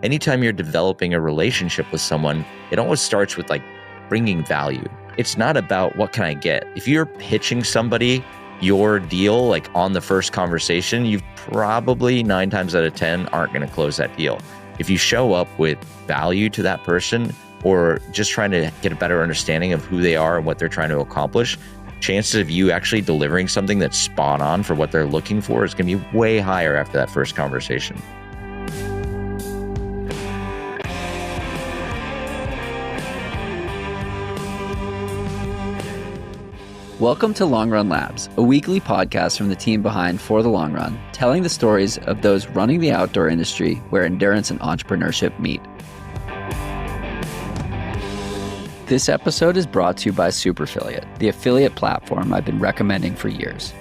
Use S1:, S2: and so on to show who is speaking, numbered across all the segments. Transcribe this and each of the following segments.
S1: anytime you're developing a relationship with someone, it always starts with like bringing value. It's not about what can I get. If you're pitching somebody your deal like on the first conversation, you probably 9 times out of 10 aren't going to close that deal. If you show up with value to that person or just trying to get a better understanding of who they are and what they're trying to accomplish, chances of you actually delivering something that's spot on for what they're looking for is going to be way higher after that first conversation.
S2: Welcome to Long Run Labs, a weekly podcast from the team behind For the Long Run, telling the stories of those running the outdoor industry where endurance and entrepreneurship meet. This episode is brought to you by Superfiliate, the affiliate platform I've been recommending for years.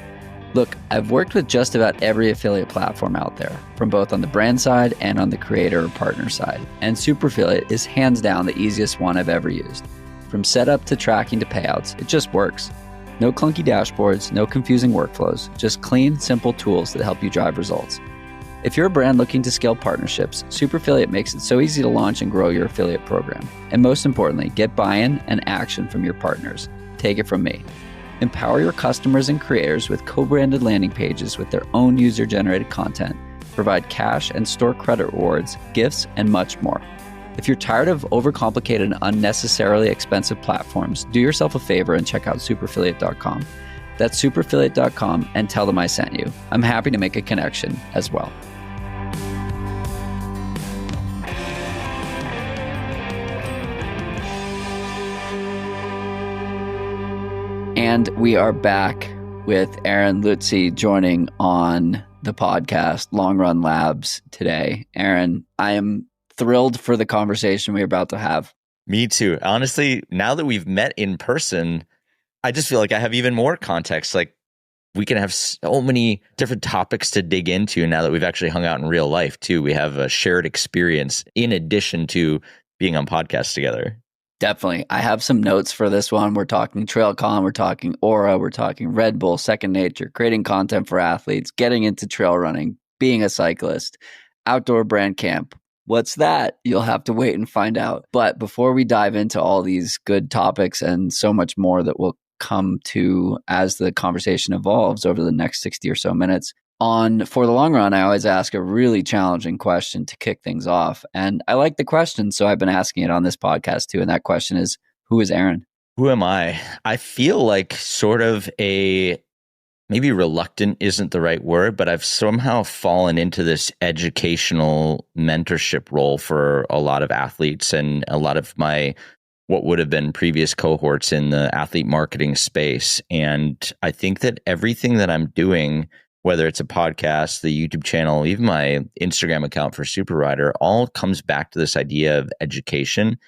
S2: Look, I've worked with just about every affiliate platform out there, from both on the brand side and on the creator or partner side, and Superfiliate is hands down the easiest one I've ever used. From setup to tracking to payouts, it just works. No clunky dashboards, no confusing workflows, just clean, simple tools that help you drive results. If you're a brand looking to scale partnerships, Superfiliate makes it so easy to launch and grow your affiliate program. And most importantly, get buy-in and action from your partners. Take it from me. Empower your customers and creators with co-branded landing pages with their own user-generated content. Provide cash and store credit rewards, gifts, and much more. If you're tired of overcomplicated and unnecessarily expensive platforms, do yourself a favor and check out superfiliate.com. That's superfiliate.com and tell them I sent you. I'm happy to make a connection as well. And we are back with Aaron Lutze joining on the podcast Long Run Labs today. Aaron, I am thrilled for the conversation we're about to have.
S1: Me too. Honestly, now that we've met in person, I just feel like I have even more context. Like we can have so many different topics to dig into now that we've actually hung out in real life too. We have a shared experience in addition to being on podcasts together.
S2: Definitely. I have some notes for this one. We're talking TrailCon, we're talking Aura, we're talking Red Bull, Second Nature, creating content for athletes, getting into trail running, being a cyclist, outdoor brand camp. What's that? You'll have to wait and find out. But before we dive into all these good topics and so much more that we'll come to as the conversation evolves over the next 60 or so minutes, on For the Long Run, I always ask a really challenging question to kick things off. And I like the question, so I've been asking it on this podcast too. And that question is, who is Aaron?
S1: Who am I? I feel like sort of maybe reluctant isn't the right word, but I've somehow fallen into this educational mentorship role for a lot of athletes and a lot of my what would have been previous cohorts in the athlete marketing space. And I think that everything that I'm doing, whether it's a podcast, the YouTube channel, even my Instagram account for SuperRider, all comes back to this idea of education.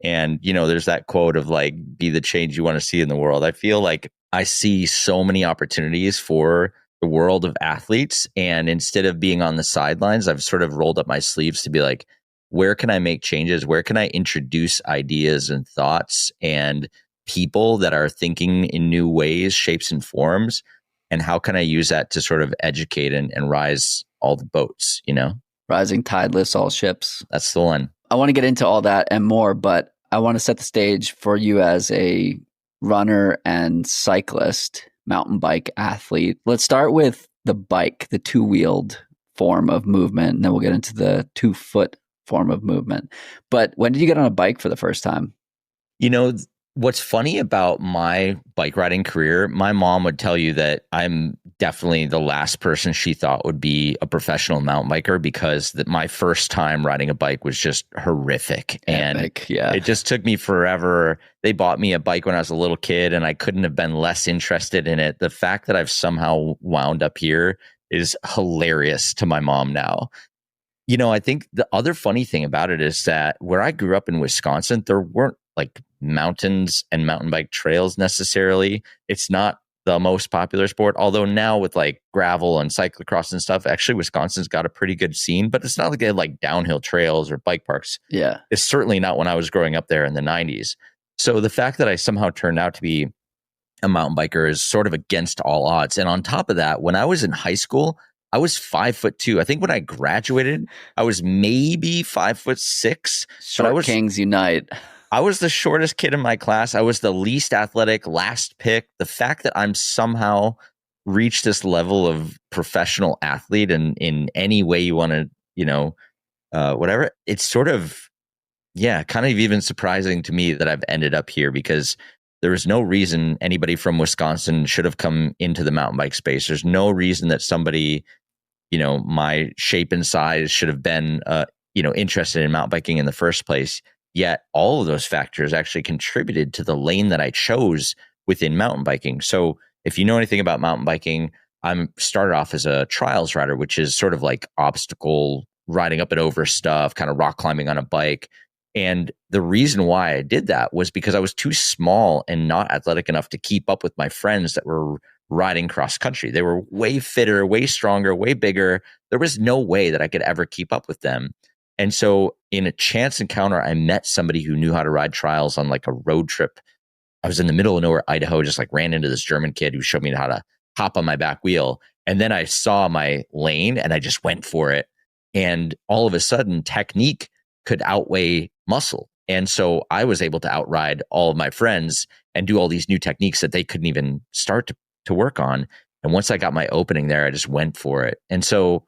S1: And, you know, there's that quote of like, be the change you want to see in the world. I feel like I see so many opportunities for the world of athletes. And instead of being on the sidelines, I've sort of rolled up my sleeves to be like, where can I make changes? Where can I introduce ideas and thoughts and people that are thinking in new ways, shapes, and forms? And how can I use that to sort of educate and rise all the boats, you know?
S2: Rising tide lifts all ships.
S1: That's the one.
S2: I want to get into all that and more, but I want to set the stage for you as a runner and cyclist, mountain bike athlete. Let's start with the bike, the two-wheeled form of movement, and then we'll get into the 2-foot form of movement. But when did you get on a bike for the first time?
S1: You know, what's funny about my bike riding career, my mom would tell you that I'm definitely the last person she thought would be a professional mountain biker because my first time riding a bike was just horrific.
S2: Epic, yeah.
S1: It just took me forever. They bought me a bike when I was a little kid and I couldn't have been less interested in it. The fact that I've somehow wound up here is hilarious to my mom now. You know, I think the other funny thing about it is that where I grew up in Wisconsin, there weren't like mountains and mountain bike trails necessarily. It's not the most popular sport, although now with like gravel and cyclocross and stuff, actually Wisconsin's got a pretty good scene, but it's not like they had like downhill trails or bike parks.
S2: Yeah.
S1: It's certainly not when I was growing up there in the 90s. So the fact that I somehow turned out to be a mountain biker is sort of against all odds. And on top of that, when I was in high school, I was 5'2". I think when I graduated, I was maybe 5'6", but
S2: Short kings unite.
S1: I was the shortest kid in my class. I was the least athletic, last pick. The fact that I'm somehow reached this level of professional athlete and in any way you want to, whatever, it's sort of, yeah, kind of even surprising to me that I've ended up here because there was no reason anybody from Wisconsin should have come into the mountain bike space. There's no reason that somebody, my shape and size should have been, interested in mountain biking in the first place. Yet all of those factors actually contributed to the lane that I chose within mountain biking. So if you know anything about mountain biking, I'm started off as a trials rider, which is sort of like obstacle riding up and over stuff, kind of rock climbing on a bike. And the reason why I did that was because I was too small and not athletic enough to keep up with my friends that were riding cross country. They were way fitter, way stronger, way bigger. There was no way that I could ever keep up with them. And so in a chance encounter, I met somebody who knew how to ride trials on like a road trip. I was in the middle of nowhere, Idaho, just like ran into this German kid who showed me how to hop on my back wheel. And then I saw my lane and I just went for it. And all of a sudden, technique could outweigh muscle. And so I was able to outride all of my friends and do all these new techniques that they couldn't even start to work on. And once I got my opening there, I just went for it. And so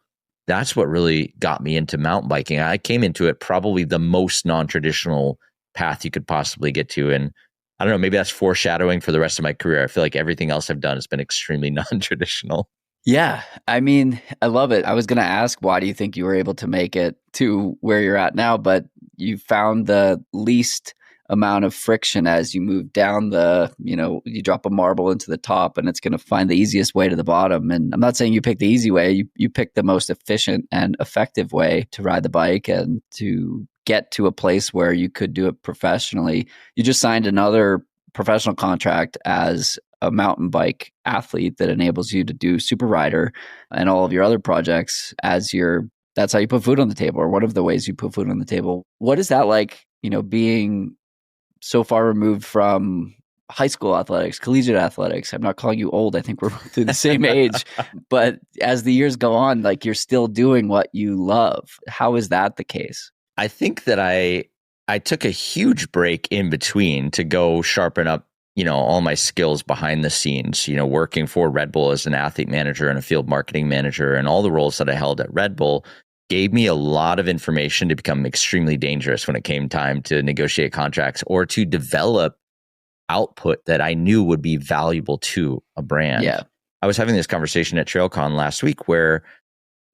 S1: that's what really got me into mountain biking. I came into it probably the most non-traditional path you could possibly get to. And I don't know, maybe that's foreshadowing for the rest of my career. I feel like everything else I've done has been extremely non-traditional.
S2: Yeah. I mean, I love it. I was going to ask, why do you think you were able to make it to where you're at now? But you found the least amount of friction as you move down you drop a marble into the top and it's going to find the easiest way to the bottom. And I'm not saying you picked the easy way. You picked the most efficient and effective way to ride the bike and to get to a place where you could do it professionally. You just signed another professional contract as a mountain bike athlete that enables you to do Super Rider and all of your other projects that's how you put food on the table, or one of the ways you put food on the table. What is that like, being so far removed from high school athletics, collegiate athletics? I'm not calling you old. I think we're both the same age. But as the years go on, like, you're still doing what you love. How is that the case?
S1: I think that I took a huge break in between to go sharpen up, all my skills behind the scenes, working for Red Bull as an athlete manager and a field marketing manager, and all the roles that I held at Red Bull gave me a lot of information to become extremely dangerous when it came time to negotiate contracts or to develop output that I knew would be valuable to a brand.
S2: Yeah.
S1: I was having this conversation at TrailCon last week where,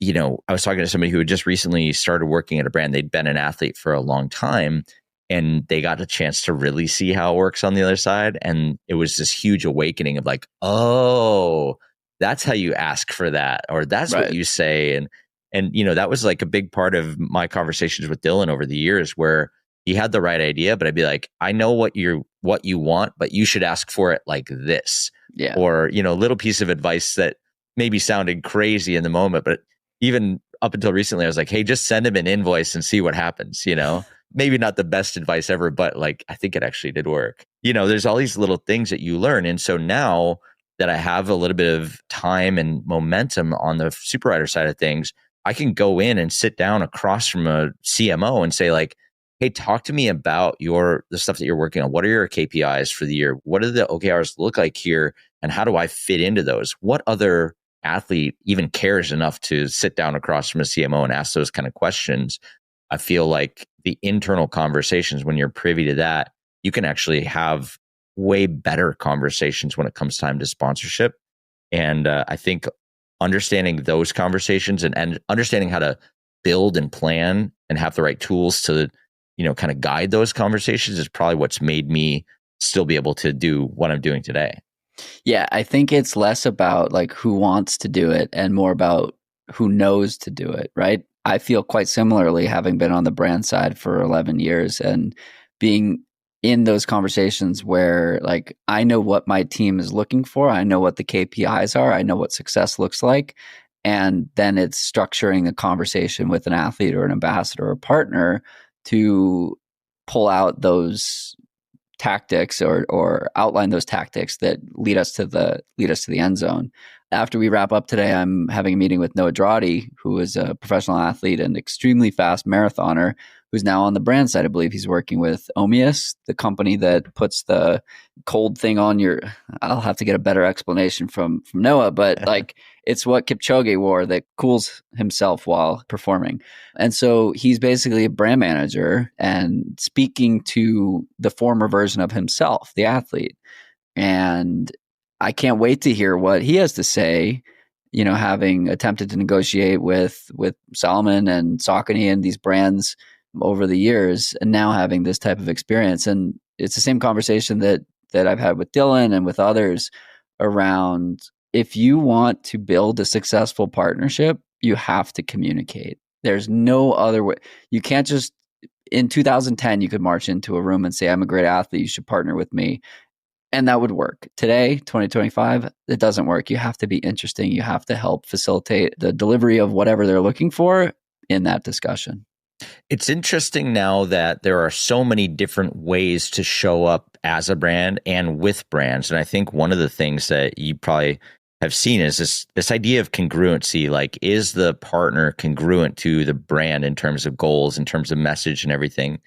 S1: I was talking to somebody who had just recently started working at a brand. They'd been an athlete for a long time and they got a chance to really see how it works on the other side. And it was this huge awakening of like, oh, that's how you ask for that, or that's right. What you say. And that was like a big part of my conversations with Dylan over the years, where he had the right idea, but I'd be like, I know what you want, but you should ask for it like this.
S2: Yeah.
S1: Or, a little piece of advice that maybe sounded crazy in the moment, but even up until recently, I was like, hey, just send him an invoice and see what happens, Maybe not the best advice ever, but like, I think it actually did work. There's all these little things that you learn. And so now that I have a little bit of time and momentum on the Super Rider side of things, I can go in and sit down across from a CMO and say like, hey, talk to me about the stuff that you're working on. What are your KPIs for the year? What do the OKRs look like here? And how do I fit into those? What other athlete even cares enough to sit down across from a CMO and ask those kind of questions? I feel like the internal conversations, when you're privy to that, you can actually have way better conversations when it comes time to sponsorship. And I think understanding those conversations and understanding how to build and plan and have the right tools to, kind of guide those conversations is probably what's made me still be able to do what I'm doing today.
S2: Yeah, I think it's less about like who wants to do it and more about who knows to do it, right? I feel quite similarly, having been on the brand side for 11 years and being in those conversations where like I know what my team is looking for. I know what the KPIs are. I know what success looks like. And then it's structuring a conversation with an athlete or an ambassador or a partner to pull out those tactics or outline those tactics that lead us to the end zone. After we wrap up today, I'm having a meeting with Noah Drawdy, who is a professional athlete and extremely fast marathoner, who's now on the brand side. I believe he's working with Omius, the company that puts the cold thing on your. I'll have to get a better explanation from Noah, but like it's what Kipchoge wore that cools himself while performing. And so he's basically a brand manager and speaking to the former version of himself, the athlete. And I can't wait to hear what he has to say, having attempted to negotiate with Salomon and Saucony and these brands over the years, and now having this type of experience. And it's the same conversation that I've had with Dylan and with others around, if you want to build a successful partnership, you have to communicate. There's no other way. You can't just, in 2010, you could march into a room and say, I'm a great athlete, you should partner with me. And that would work. Today, 2025, it doesn't work. You have to be interesting. You have to help facilitate the delivery of whatever they're looking for in that discussion.
S1: It's interesting now that there are so many different ways to show up as a brand and with brands. And I think one of the things that you probably have seen is this idea of congruency. Like, is the partner congruent to the brand in terms of goals, in terms of message and everything?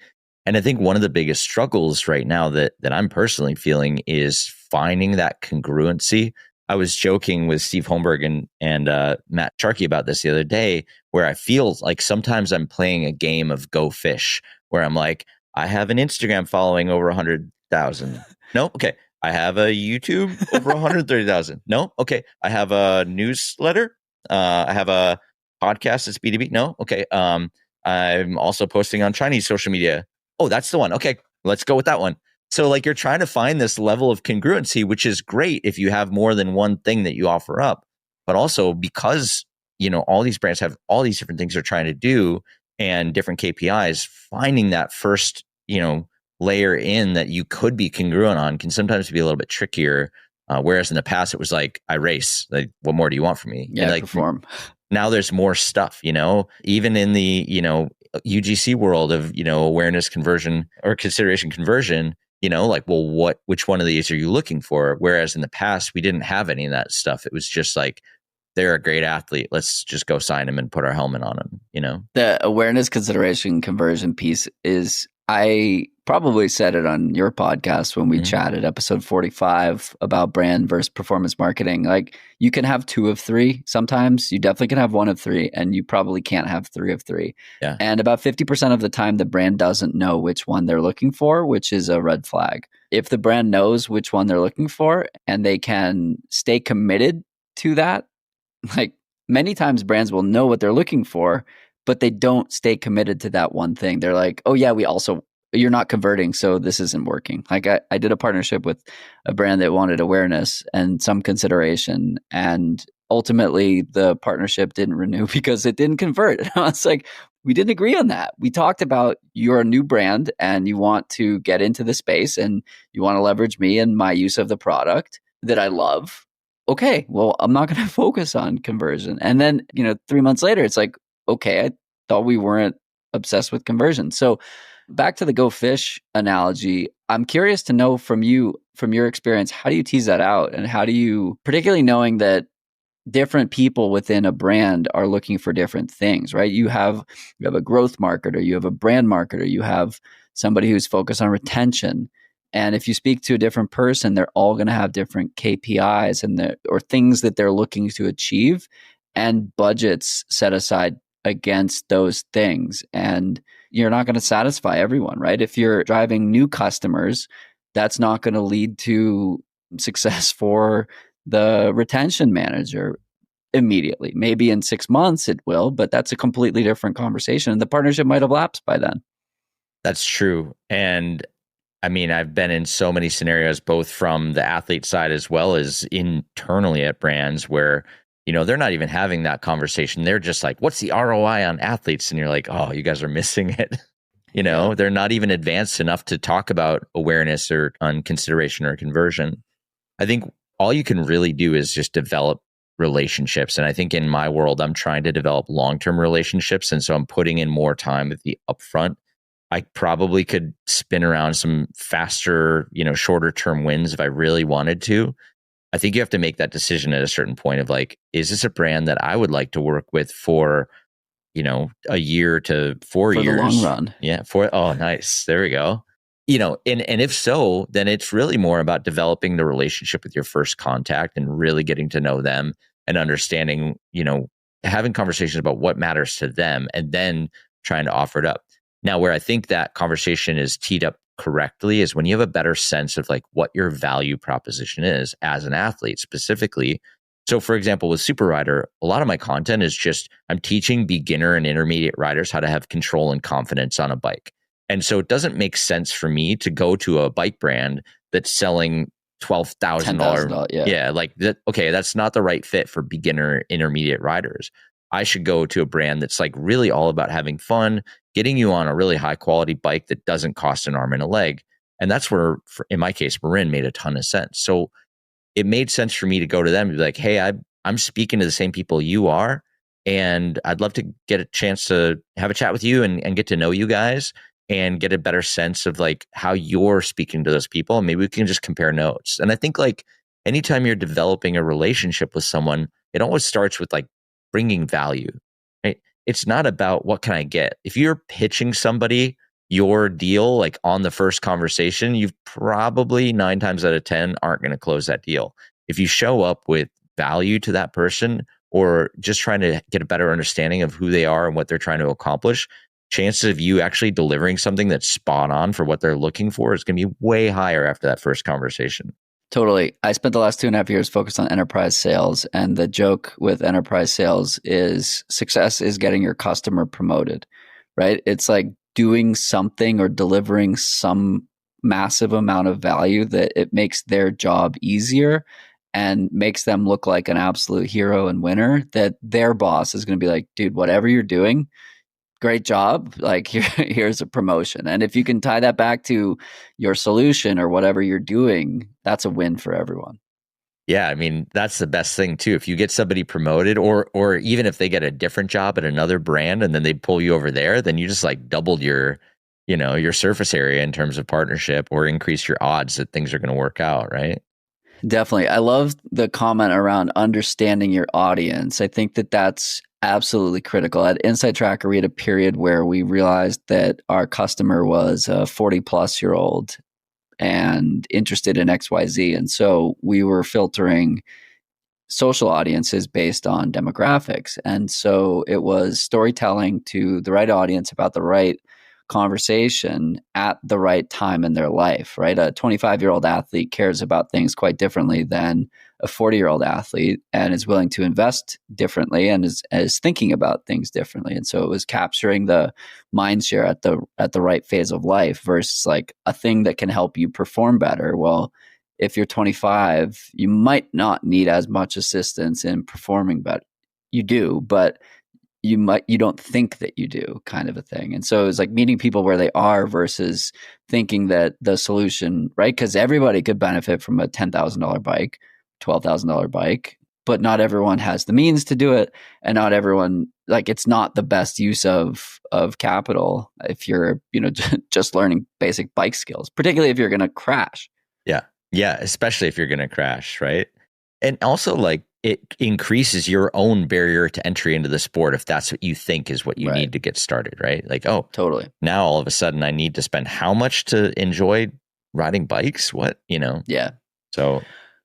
S1: And I think one of the biggest struggles right now that I'm personally feeling is finding that congruency. I was joking with Steve Holmberg and Matt Sharkey about this the other day, where I feel like sometimes I'm playing a game of Go Fish, where I'm like, I have an Instagram following over 100,000. No, okay. I have a YouTube over 130,000. No, okay. I have a newsletter. I have a podcast that's B2B. No, okay. I'm also posting on Chinese social media. Oh, that's the one. Okay, let's go with that one. So like, you're trying to find this level of congruency, which is great if you have more than one thing that you offer up. But also because, all these brands have all these different things they're trying to do and different KPIs, finding that first, layer in that you could be congruent on can sometimes be a little bit trickier. Whereas in the past, it was like, I race. Like, what more do you want from me?
S2: Yeah,
S1: and like,
S2: perform.
S1: Now there's more stuff, even in the, UGC world of, awareness conversion or consideration conversion, like, well, which one of these are you looking for? Whereas in the past, we didn't have any of that stuff. It was just like, they're a great athlete. Let's just go sign them and put our helmet on them,
S2: The awareness, consideration, conversion piece is, I probably said it on your podcast when we chatted, episode 45, about brand versus performance marketing. Like, you can have 2 of 3. Sometimes you definitely can have 1 of 3, and you probably can't have 3 of 3.
S1: Yeah.
S2: And about 50% of the time, the brand doesn't know which one they're looking for, which is a red flag. If the brand knows which one they're looking for and they can stay committed to that, like, many times brands will know what they're looking for, but they don't stay committed to that one thing. They're like, oh yeah, you're not converting, so this isn't working. Like, I did a partnership with a brand that wanted awareness and some consideration, and ultimately the partnership didn't renew because it didn't convert. And I was like, we didn't agree on that. We talked about, you're a new brand and you want to get into the space and you want to leverage me and my use of the product that I love. Okay, well, I'm not going to focus on conversion. And then, 3 months later, it's like, okay, I thought we weren't obsessed with conversion. So back to the Go Fish analogy, I'm curious to know from you, from your experience, how do you tease that out? And how do you, particularly knowing that different people within a brand are looking for different things, right? You have a growth marketer, you have a brand marketer, you have somebody who's focused on retention. And if you speak to a different person, they're all going to have different KPIs or things that they're looking to achieve, and budgets set aside against those things. And you're not going to satisfy everyone, right? If you're driving new customers, that's not going to lead to success for the retention manager immediately. Maybe in 6 months it will, but that's a completely different conversation. And the partnership might have lapsed by then.
S1: That's true. And I mean, I've been in so many scenarios, both from the athlete side as well as internally at brands, where, they're not even having that conversation. They're just like, what's the ROI on athletes? And you're like, oh, you guys are missing it. They're not even advanced enough to talk about awareness or on consideration or conversion. I think all you can really do is just develop relationships. And I think in my world, I'm trying to develop long-term relationships. And so I'm putting in more time at the upfront. I probably could spin around some faster, shorter term wins if I really wanted to. I think you have to make that decision at a certain point of like, is this a brand that I would like to work with for, a year to 4 years?
S2: For the long run.
S1: Yeah. Oh, nice. There we go. And if so, then it's really more about developing the relationship with your first contact and really getting to know them and understanding, having conversations about what matters to them and then trying to offer it up. Now, where I think that conversation is teed up correctly is when you have a better sense of like what your value proposition is as an athlete specifically. So for example, with Super Rider, a lot of my content is just I'm teaching beginner and intermediate riders how to have control and confidence on a bike. And so it doesn't make sense for me to go to a bike brand that's selling $12,000. Yeah, like that. Okay, that's not the right fit for beginner, intermediate riders. I should go to a brand that's like really all about having fun, getting you on a really high quality bike that doesn't cost an arm and a leg. And that's where, in my case, Marin made a ton of sense. So it made sense for me to go to them and be like, hey, I'm speaking to the same people you are. And I'd love to get a chance to have a chat with you and get to know you guys and get a better sense of like how you're speaking to those people. And maybe we can just compare notes. And I think like anytime you're developing a relationship with someone, it always starts with like bringing value, right? It's not about what can I get. If you're pitching somebody your deal, like on the first conversation, you've probably 9 times out of 10 aren't going to close that deal. If you show up with value to that person or just trying to get a better understanding of who they are and what they're trying to accomplish, chances of you actually delivering something that's spot on for what they're looking for is going to be way higher after that first conversation.
S2: Totally. I spent the last 2.5 years focused on enterprise sales. And the joke with enterprise sales is success is getting your customer promoted, right? It's like doing something or delivering some massive amount of value that it makes their job easier and makes them look like an absolute hero and winner, that their boss is going to be like, dude, whatever you're doing, great job. Like here's a promotion. And if you can tie that back to your solution or whatever you're doing, that's a win for everyone.
S1: Yeah, I mean, that's the best thing too. If you get somebody promoted or even if they get a different job at another brand and then they pull you over there, then you just like doubled your surface area in terms of partnership or increase your odds that things are going to work out, right?
S2: Definitely. I love the comment around understanding your audience. I think that that's absolutely critical. At Insight Tracker, we had a period where we realized that our customer was a 40-plus-year-old and interested in XYZ. And so we were filtering social audiences based on demographics. And so it was storytelling to the right audience about the right conversation at the right time in their life, right? A 25-year-old athlete cares about things quite differently than a 40-year-old athlete and is willing to invest differently and is thinking about things differently. And so it was capturing the mind share at the right phase of life versus like a thing that can help you perform better. Well, if you're 25, you might not need as much assistance in performing better. You do, but you don't think that you do, kind of a thing. And so it's like meeting people where they are versus thinking that the solution, right? Because everybody could benefit from a $10,000 bike, $12,000 bike, but not everyone has the means to do it. And not everyone, like, it's not the best use of capital if you're, just learning basic bike skills, particularly if you're going to crash.
S1: Yeah. Yeah. Especially if you're going to crash. Right. And also like, it increases your own barrier to entry into the sport if that's what you think is what you need to get started, right? Like, oh,
S2: totally.
S1: Now all of a sudden I need to spend how much to enjoy riding bikes? What,
S2: Yeah.
S1: So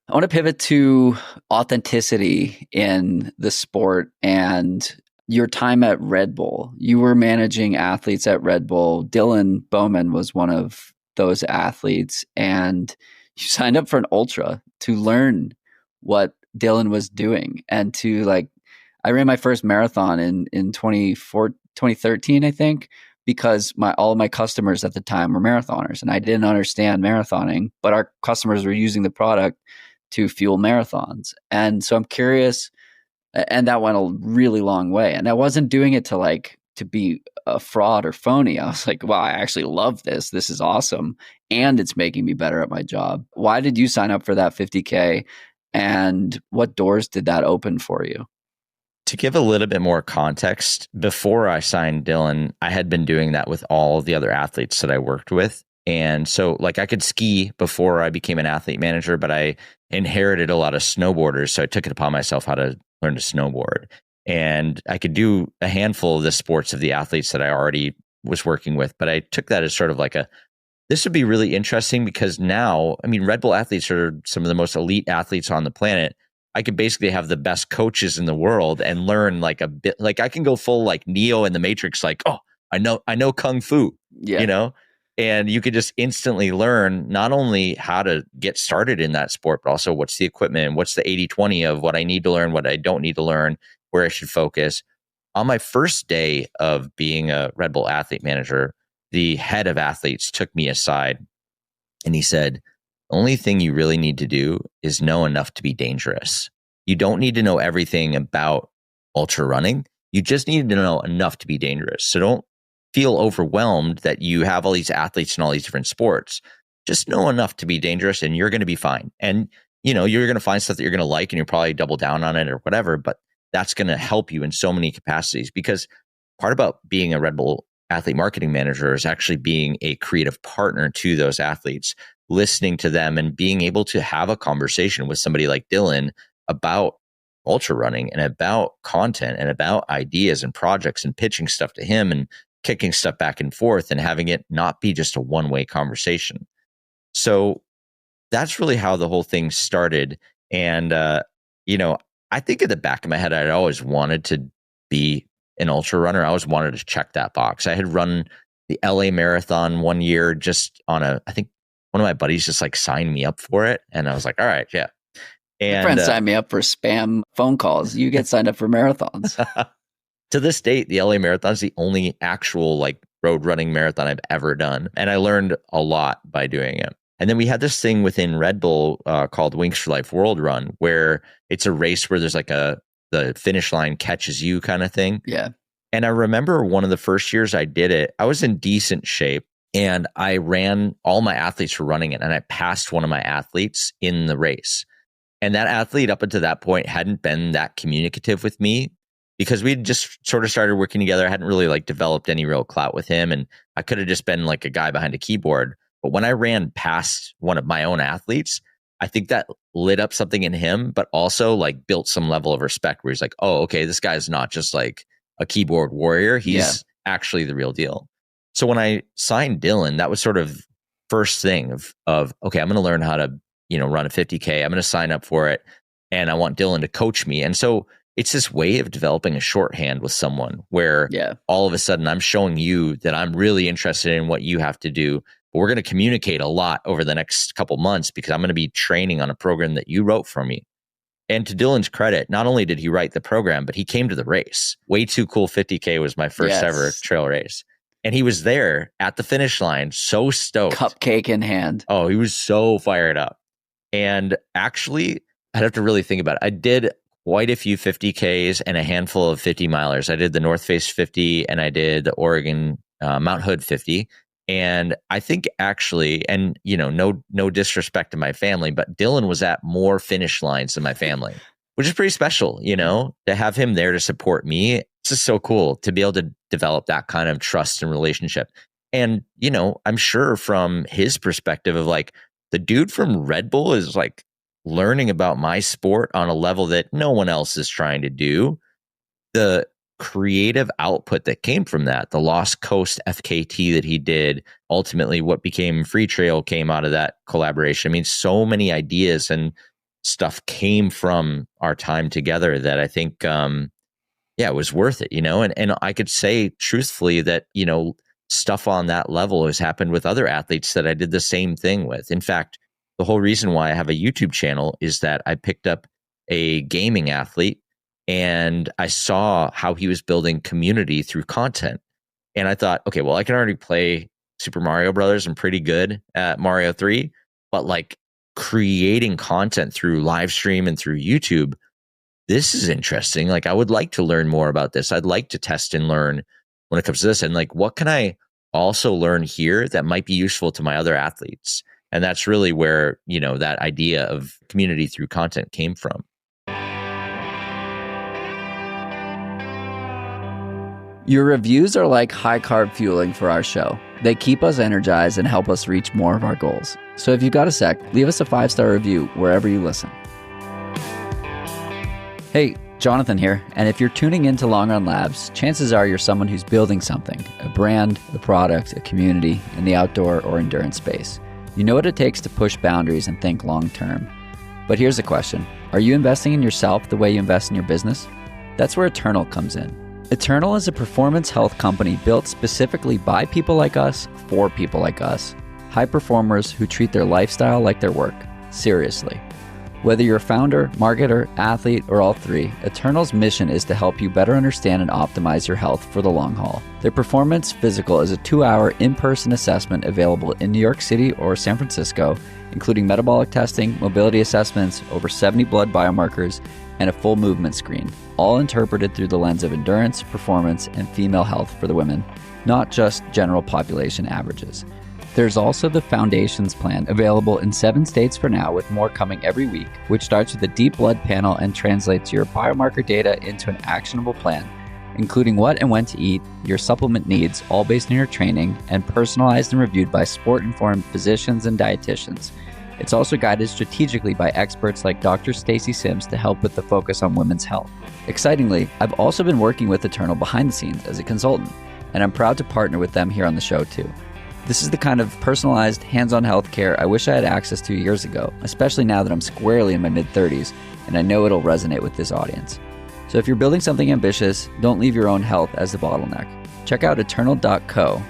S2: I want to pivot to authenticity in the sport and your time at Red Bull. You were managing athletes at Red Bull. Dylan Bowman was one of those athletes, and you signed up for an ultra to learn what Dylan was doing. And I ran my first marathon in 2013, I think, because all of my customers at the time were marathoners and I didn't understand marathoning, but our customers were using the product to fuel marathons. And so I'm curious, and that went a really long way. And I wasn't doing it to be a fraud or phony. I was like, wow, I actually love this. This is awesome. And it's making me better at my job. Why did you sign up for that 50K? And what doors did that open for you?
S1: To give a little bit more context, before I signed Dylan, I had been doing that with all the other athletes that I worked with. And so like I could ski before I became an athlete manager, but I inherited a lot of snowboarders. So I took it upon myself how to learn to snowboard. And I could do a handful of the sports of the athletes that I already was working with. But I took that as sort of like this would be really interesting because now, I mean, Red Bull athletes are some of the most elite athletes on the planet. I could basically have the best coaches in the world and learn like a bit, like I can go full like Neo in the Matrix, like, oh, I know Kung Fu,
S2: Yeah.
S1: and you could just instantly learn not only how to get started in that sport, but also what's the equipment, what's the 80-20 of what I need to learn, what I don't need to learn, where I should focus. On my first day of being a Red Bull athlete manager, the head of athletes took me aside and he said, the only thing you really need to do is know enough to be dangerous. You don't need to know everything about ultra running. You just need to know enough to be dangerous. So don't feel overwhelmed that you have all these athletes in all these different sports. Just know enough to be dangerous and you're going to be fine. And, you're going to find stuff that you're going to like and you'll probably double down on it or whatever, but that's going to help you in so many capacities because part about being a Red Bull athlete marketing manager is actually being a creative partner to those athletes, listening to them and being able to have a conversation with somebody like Dylan about ultra running and about content and about ideas and projects and pitching stuff to him and kicking stuff back and forth and having it not be just a one-way conversation. So that's really how the whole thing started. And, I think at the back of my head, I'd always wanted to be an ultra runner. I always wanted to check that box. I had run the LA Marathon one year just I think one of my buddies just like signed me up for it. And I was like, all right, yeah. And
S2: my friend signed me up for spam phone calls. You get signed up for marathons.
S1: To this date, the LA Marathon is the only actual like road running marathon I've ever done. And I learned a lot by doing it. And then we had this thing within Red Bull called Wings for Life World Run, where it's a race where there's like the finish line catches you kind of thing.
S2: Yeah.
S1: And I remember one of the first years I did it, I was in decent shape and I ran, all my athletes were running it and I passed one of my athletes in the race. And that athlete up until that point hadn't been that communicative with me because we'd just sort of started working together. I hadn't really like developed any real clout with him. And I could have just been like a guy behind a keyboard. But when I ran past one of my own athletes, I think that lit up something in him, but also like built some level of respect where he's like, oh, okay, this guy's not just like a keyboard warrior. He's actually the real deal. So when I signed Dylan, that was sort of first thing of okay, I'm going to learn how to, run a 50K. I'm going to sign up for it. And I want Dylan to coach me. And so it's this way of developing a shorthand with someone where all of a sudden I'm showing you that I'm really interested in what you have to do. But we're going to communicate a lot over the next couple months because I'm going to be training on a program that you wrote for me. And to Dylan's credit, not only did he write the program, but he came to the race. Way Too Cool 50K was my first ever trail race. And he was there at the finish line, so stoked.
S2: Cupcake in hand.
S1: Oh, he was so fired up. And actually, I'd have to really think about it. I did quite a few 50Ks and a handful of 50 milers. I did the North Face 50 and I did the Oregon Mount Hood 50. And I think actually, and no disrespect to my family, but Dylan was at more finish lines than my family, which is pretty special, to have him there to support me. It's just so cool to be able to develop that kind of trust and relationship. And, I'm sure from his perspective of like the dude from Red Bull is like learning about my sport on a level that no one else is trying to do. The creative output that came from that, the Lost Coast FKT that he did, ultimately what became Free Trail came out of that collaboration. I mean, so many ideas and stuff came from our time together that I think, it was worth it, and I could say truthfully that, stuff on that level has happened with other athletes that I did the same thing with. In fact, the whole reason why I have a YouTube channel is that I picked up a gaming athlete and I saw how he was building community through content. And I thought, okay, well, I can already play Super Mario Brothers. I'm pretty good at Mario 3, but like creating content through live stream and through YouTube, this is interesting. Like, I would like to learn more about this. I'd like to test and learn when it comes to this. And like, what can I also learn here that might be useful to my other athletes? And that's really where, that idea of community through content came from.
S2: Your reviews are like high-carb fueling for our show. They keep us energized and help us reach more of our goals. So if you've got a sec, leave us a 5-star review wherever you listen. Hey, Jonathan here, and if you're tuning into Long Run Labs, chances are you're someone who's building something, a brand, a product, a community in the outdoor or endurance space. You know what it takes to push boundaries and think long-term. But here's the question. Are you investing in yourself the way you invest in your business? That's where Eternal comes in. Eternal is a performance health company built specifically by people like us, for people like us, high performers who treat their lifestyle like their work, seriously. Whether you're a founder, marketer, athlete, or all three, Eternal's mission is to help you better understand and optimize your health for the long haul. Their Performance Physical is a 2-hour in-person assessment available in New York City or San Francisco, including metabolic testing, mobility assessments, over 70 blood biomarkers, and a full movement screen, all interpreted through the lens of endurance, performance, and female health for the women, not just general population averages. There's also the Foundations Plan, available in 7 states for now, with more coming every week, which starts with a deep blood panel and translates your biomarker data into an actionable plan, including what and when to eat, your supplement needs, all based on your training, and personalized and reviewed by sport-informed physicians and dietitians. It's also guided strategically by experts like Dr. Stacy Sims to help with the focus on women's health. Excitingly, I've also been working with Eternal behind the scenes as a consultant, and I'm proud to partner with them here on the show too. This is the kind of personalized, hands-on healthcare I wish I had access to years ago, especially now that I'm squarely in my mid-30s, and I know it'll resonate with this audience. So if you're building something ambitious, don't leave your own health as the bottleneck. Check out eternal.co,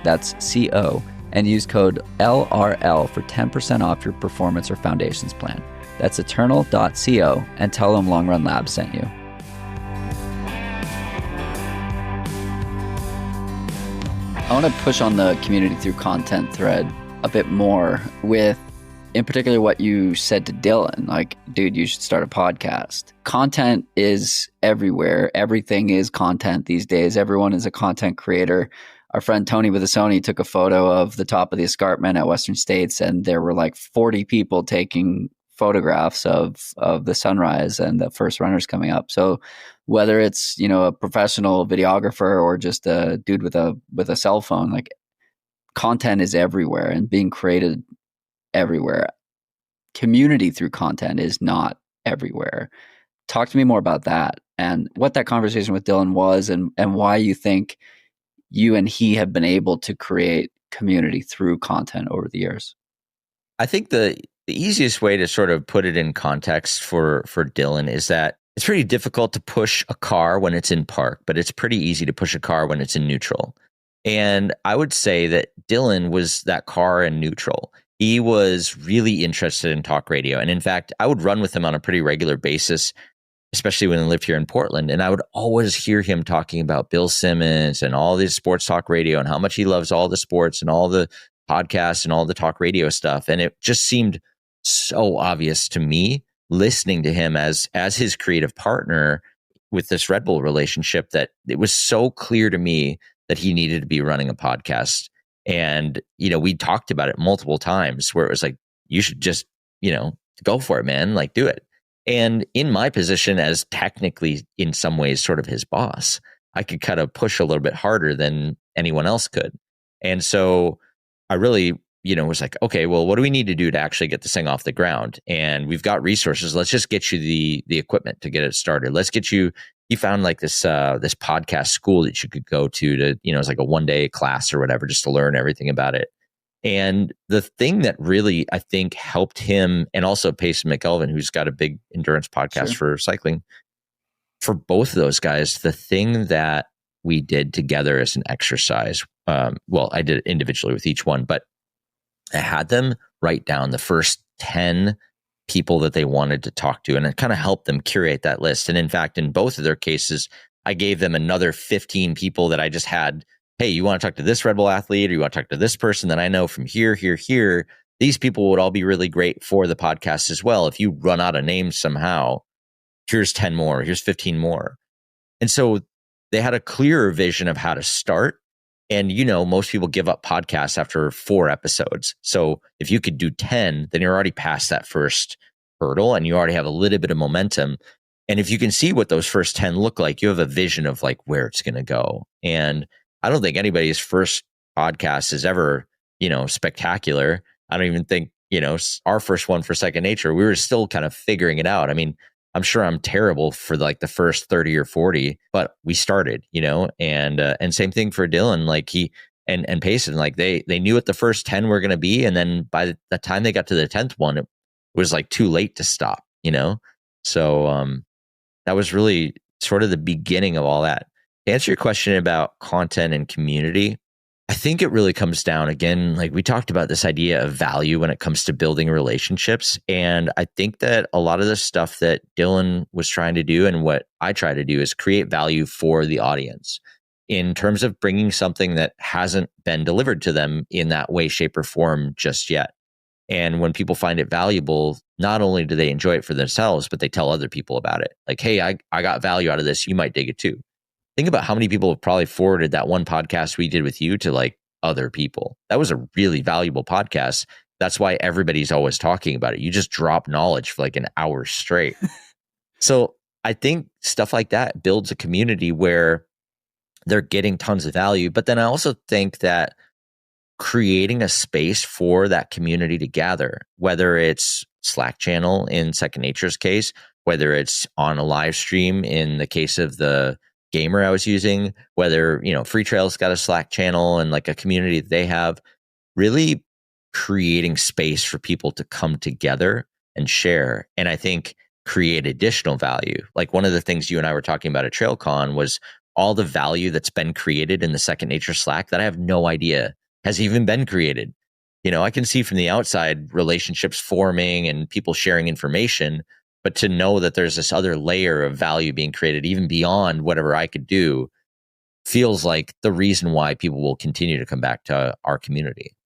S2: that's C-O, and use code LRL for 10% off your performance or foundations plan. That's eternal.co, and tell them Long Run Labs sent you. I want to push on the community through content thread a bit more with, in particular, what you said to Dylan. Like, dude, you should start a podcast. Content is everywhere. Everything is content these days. Everyone is a content creator. Our friend Tony with a Sony took a photo of the top of the escarpment at Western States, and there were like 40 people taking photographs of the sunrise and the first runners coming up. So whether it's, you know, a professional videographer or just a dude with a cell phone, like, content is everywhere and being created everywhere. Community through content is not everywhere. Talk to me more about that and what that conversation with Dylan was, and why you think you and he have been able to create community through content over the years.
S1: I think the easiest way to sort of put it in context for Dylan is that it's pretty difficult to push a car when it's in park, but it's pretty easy to push a car when it's in neutral. And I would say that Dylan was that car in neutral. He was really interested in talk radio. And in fact, I would run with him on a pretty regular basis, especially when I lived here in Portland. And I would always hear him talking about Bill Simmons and all this sports talk radio and how much he loves all the sports and all the podcasts and all the talk radio stuff. And it just seemed so obvious to me, listening to him as his creative partner with this Red Bull relationship, that it was so clear to me that he needed to be running a podcast. And, you know, we talked about it multiple times where it was like, you should just, you know, go for it, man, like, do it. And in my position as technically in some ways sort of his boss, I could kind of push a little bit harder than anyone else could. And so I really, you know, was like, okay, well, what do we need to do to actually get this thing off the ground? And we've got resources. Let's just get you the equipment to get it started. Let's get you, he found like this podcast school that you could go to, you know, it's like a 1-day class or whatever, just to learn everything about it. And the thing that really, I think, helped him, and also Payson McElveen, who's got a big endurance podcast for cycling, for both of those guys, the thing that we did together as an exercise, well, I did it individually with each one, but I had them write down the first 10 people that they wanted to talk to, and it kind of helped them curate that list. And in fact, in both of their cases, I gave them another 15 people that I just had. Hey, you want to talk to this Red Bull athlete, or you want to talk to this person that I know from here. These people would all be really great for the podcast as well. If you run out of names somehow, here's 10 more, here's 15 more. And so they had a clearer vision of how to start. And, you know, most people give up podcasts after 4 episodes. So if you could do 10, then you're already past that first hurdle and you already have a little bit of momentum. And if you can see what those first 10 look like, you have a vision of like where it's going to go. And I don't think anybody's first podcast is ever, spectacular. I don't even think, our first one for Second Nature, we were still kind of figuring it out. I mean, I'm sure I'm terrible for like the first 30 or 40, but we started, and same thing for Dylan, like he and Payson, like they knew what the first 10 were going to be. And then by the time they got to the 10th one, it was like too late to stop, So, that was really sort of the beginning of all that. To answer your question about content and community, I think it really comes down, again, like we talked about this idea of value when it comes to building relationships. And I think that a lot of the stuff that Dylan was trying to do and what I try to do is create value for the audience in terms of bringing something that hasn't been delivered to them in that way, shape, or form just yet. And when people find it valuable, not only do they enjoy it for themselves, but they tell other people about it. Like, hey, I got value out of this. You might dig it too. Think about how many people have probably forwarded that one podcast we did with you to like other people. That was a really valuable podcast. That's why everybody's always talking about it. You just drop knowledge for like an hour straight. So I think stuff like that builds a community where they're getting tons of value. But then I also think that creating a space for that community to gather, whether it's Slack channel in Second Nature's case, whether it's on a live stream in the case of the gamer I was using, whether, Free Trail's got a Slack channel and like a community that they have, really creating space for people to come together and share. And I think create additional value. Like one of the things you and I were talking about at TrailCon was all the value that's been created in the Second Nature Slack that I have no idea has even been created. I can see from the outside relationships forming and people sharing information, but to know that there's this other layer of value being created even beyond whatever I could do feels like the reason why people will continue to come back to our community.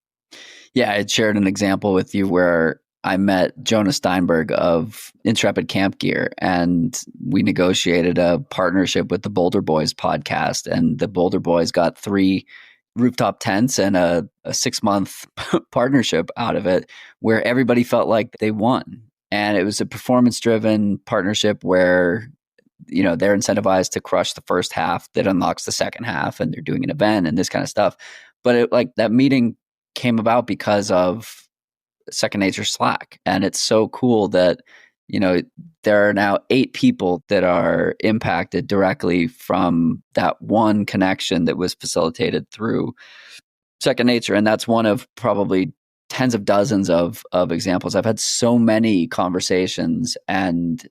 S2: Yeah, I shared an example with you where I met Jonah Steinberg of Intrepid Camp Gear, and we negotiated a partnership with the Boulder Boys podcast, and the Boulder Boys got 3 rooftop tents and a 6-month partnership out of it where everybody felt like they won. And it was a performance-driven partnership where, they're incentivized to crush the first half that unlocks the second half, and they're doing an event and this kind of stuff. But that meeting came about because of Second Nature Slack. And it's so cool that, there are now 8 people that are impacted directly from that one connection that was facilitated through Second Nature. And that's one of probably tens of dozens of examples. I've had so many conversations and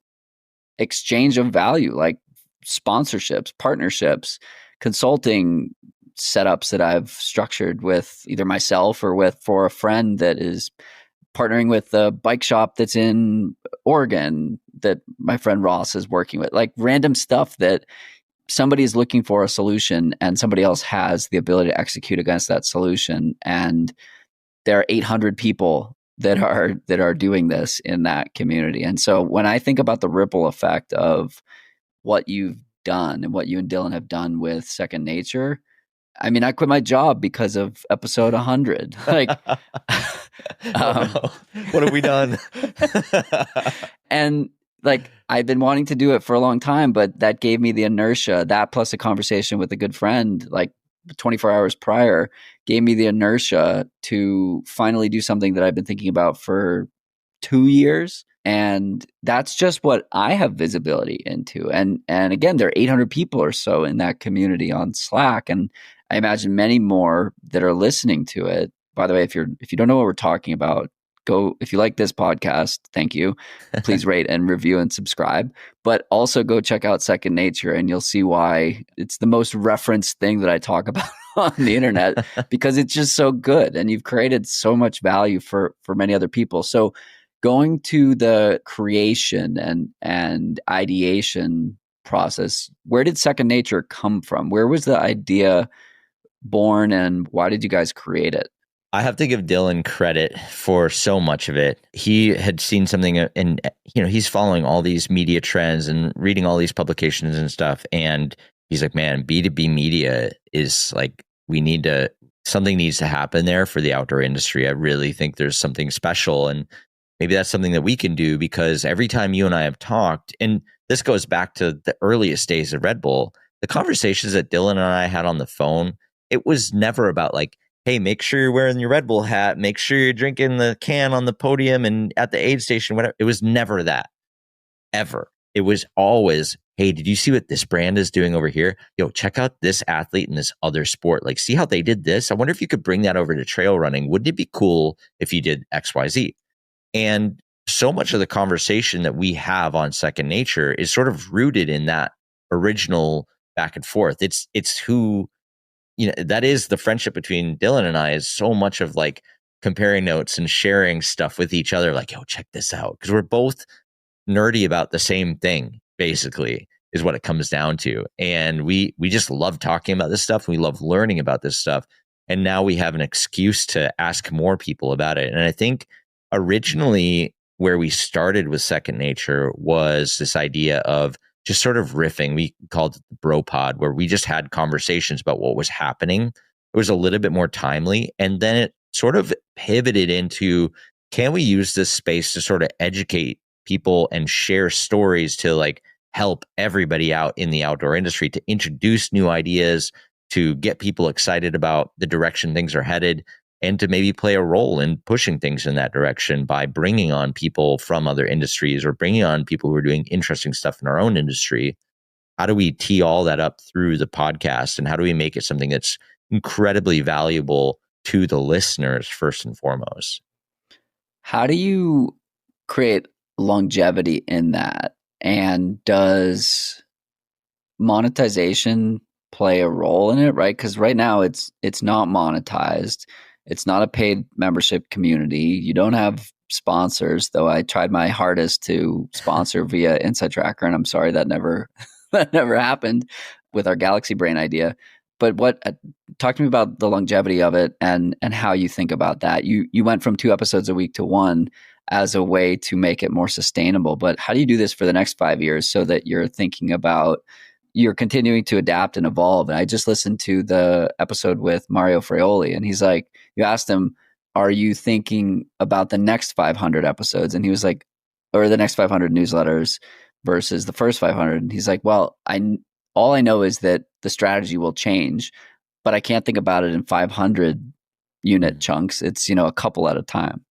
S2: exchange of value, like sponsorships, partnerships, consulting setups that I've structured with either myself or for a friend that is partnering with a bike shop that's in Oregon that my friend Ross is working with, like random stuff that somebody is looking for a solution and somebody else has the ability to execute against that solution. And there are 800 people that are doing this in that community. And so when I think about the ripple effect of what you've done and what you and Dylan have done with Second Nature, I mean, I quit my job because of episode 100. Like,
S1: no. What have we done?
S2: And like, I've been wanting to do it for a long time, but that gave me the inertia. That plus a conversation with a good friend, like 24 hours prior, gave me the inertia to finally do something that I've been thinking about for 2 years. And that's just what I have visibility into. And again, there are 800 people or so in that community on Slack. And I imagine many more that are listening to it. By the way, if you don't know what we're talking about, if you like this podcast, thank you. Please rate and review and subscribe. But also go check out Second Nature and you'll see why it's the most referenced thing that I talk about on the internet because it's just so good. And you've created so much value for many other people. So going to the creation and ideation process, where did Second Nature come from? Where was the idea born and why did you guys create it?
S1: I have to give Dylan credit for so much of it. He had seen something and he's following all these media trends and reading all these publications and stuff. And he's like, man, B2B media is like, something needs to happen there for the outdoor industry. I really think there's something special. And maybe that's something that we can do, because every time you and I have talked, and this goes back to the earliest days of Red Bull, the conversations that Dylan and I had on the phone, it was never about like, hey, make sure you're wearing your Red Bull hat, make sure you're drinking the can on the podium and at the aid station, whatever. It was never that, ever. It was always, hey, did you see what this brand is doing over here? Yo, check out this athlete in this other sport. Like, see how they did this? I wonder if you could bring that over to trail running. Wouldn't it be cool if you did XYZ? And so much of the conversation that we have on Second Nature is sort of rooted in that original back and forth. It's who, that is the friendship between Dylan and I, is so much of like comparing notes and sharing stuff with each other. Like, yo, check this out. Because we're both nerdy about the same thing, basically, is what it comes down to. And we just love talking about this stuff. We love learning about this stuff. And now we have an excuse to ask more people about it. And I think originally where we started with Second Nature was this idea of just sort of riffing. We called it the Bro Pod, where we just had conversations about what was happening. It was a little bit more timely. And then it sort of pivoted into, can we use this space to sort of educate people and share stories to like help everybody out in the outdoor industry, to introduce new ideas, to get people excited about the direction things are headed, and to maybe play a role in pushing things in that direction by bringing on people from other industries or bringing on people who are doing interesting stuff in our own industry. How do we tee all that up through the podcast, and how do we make it something that's incredibly valuable to the listeners first and foremost?
S2: How do you create longevity in that? And does monetization play a role in it? Right? Because right now it's not monetized. It's not a paid membership community. You don't have sponsors, though I tried my hardest to sponsor via Insight Tracker, and I'm sorry that never that never happened with our Galaxy Brain idea. But talk to me about the longevity of it and how you think about that. You went from 2 episodes a week to 1 as a way to make it more sustainable. But how do you do this for the next 5 years so that you're thinking about, you're continuing to adapt and evolve? And I just listened to the episode with Mario Fraioli, and he's like, you asked him, are you thinking about the next 500 episodes? And he was like, or the next 500 newsletters versus the first 500. And he's like, well, all I know is that the strategy will change, but I can't think about it in 500 unit chunks. It's, a couple at a time.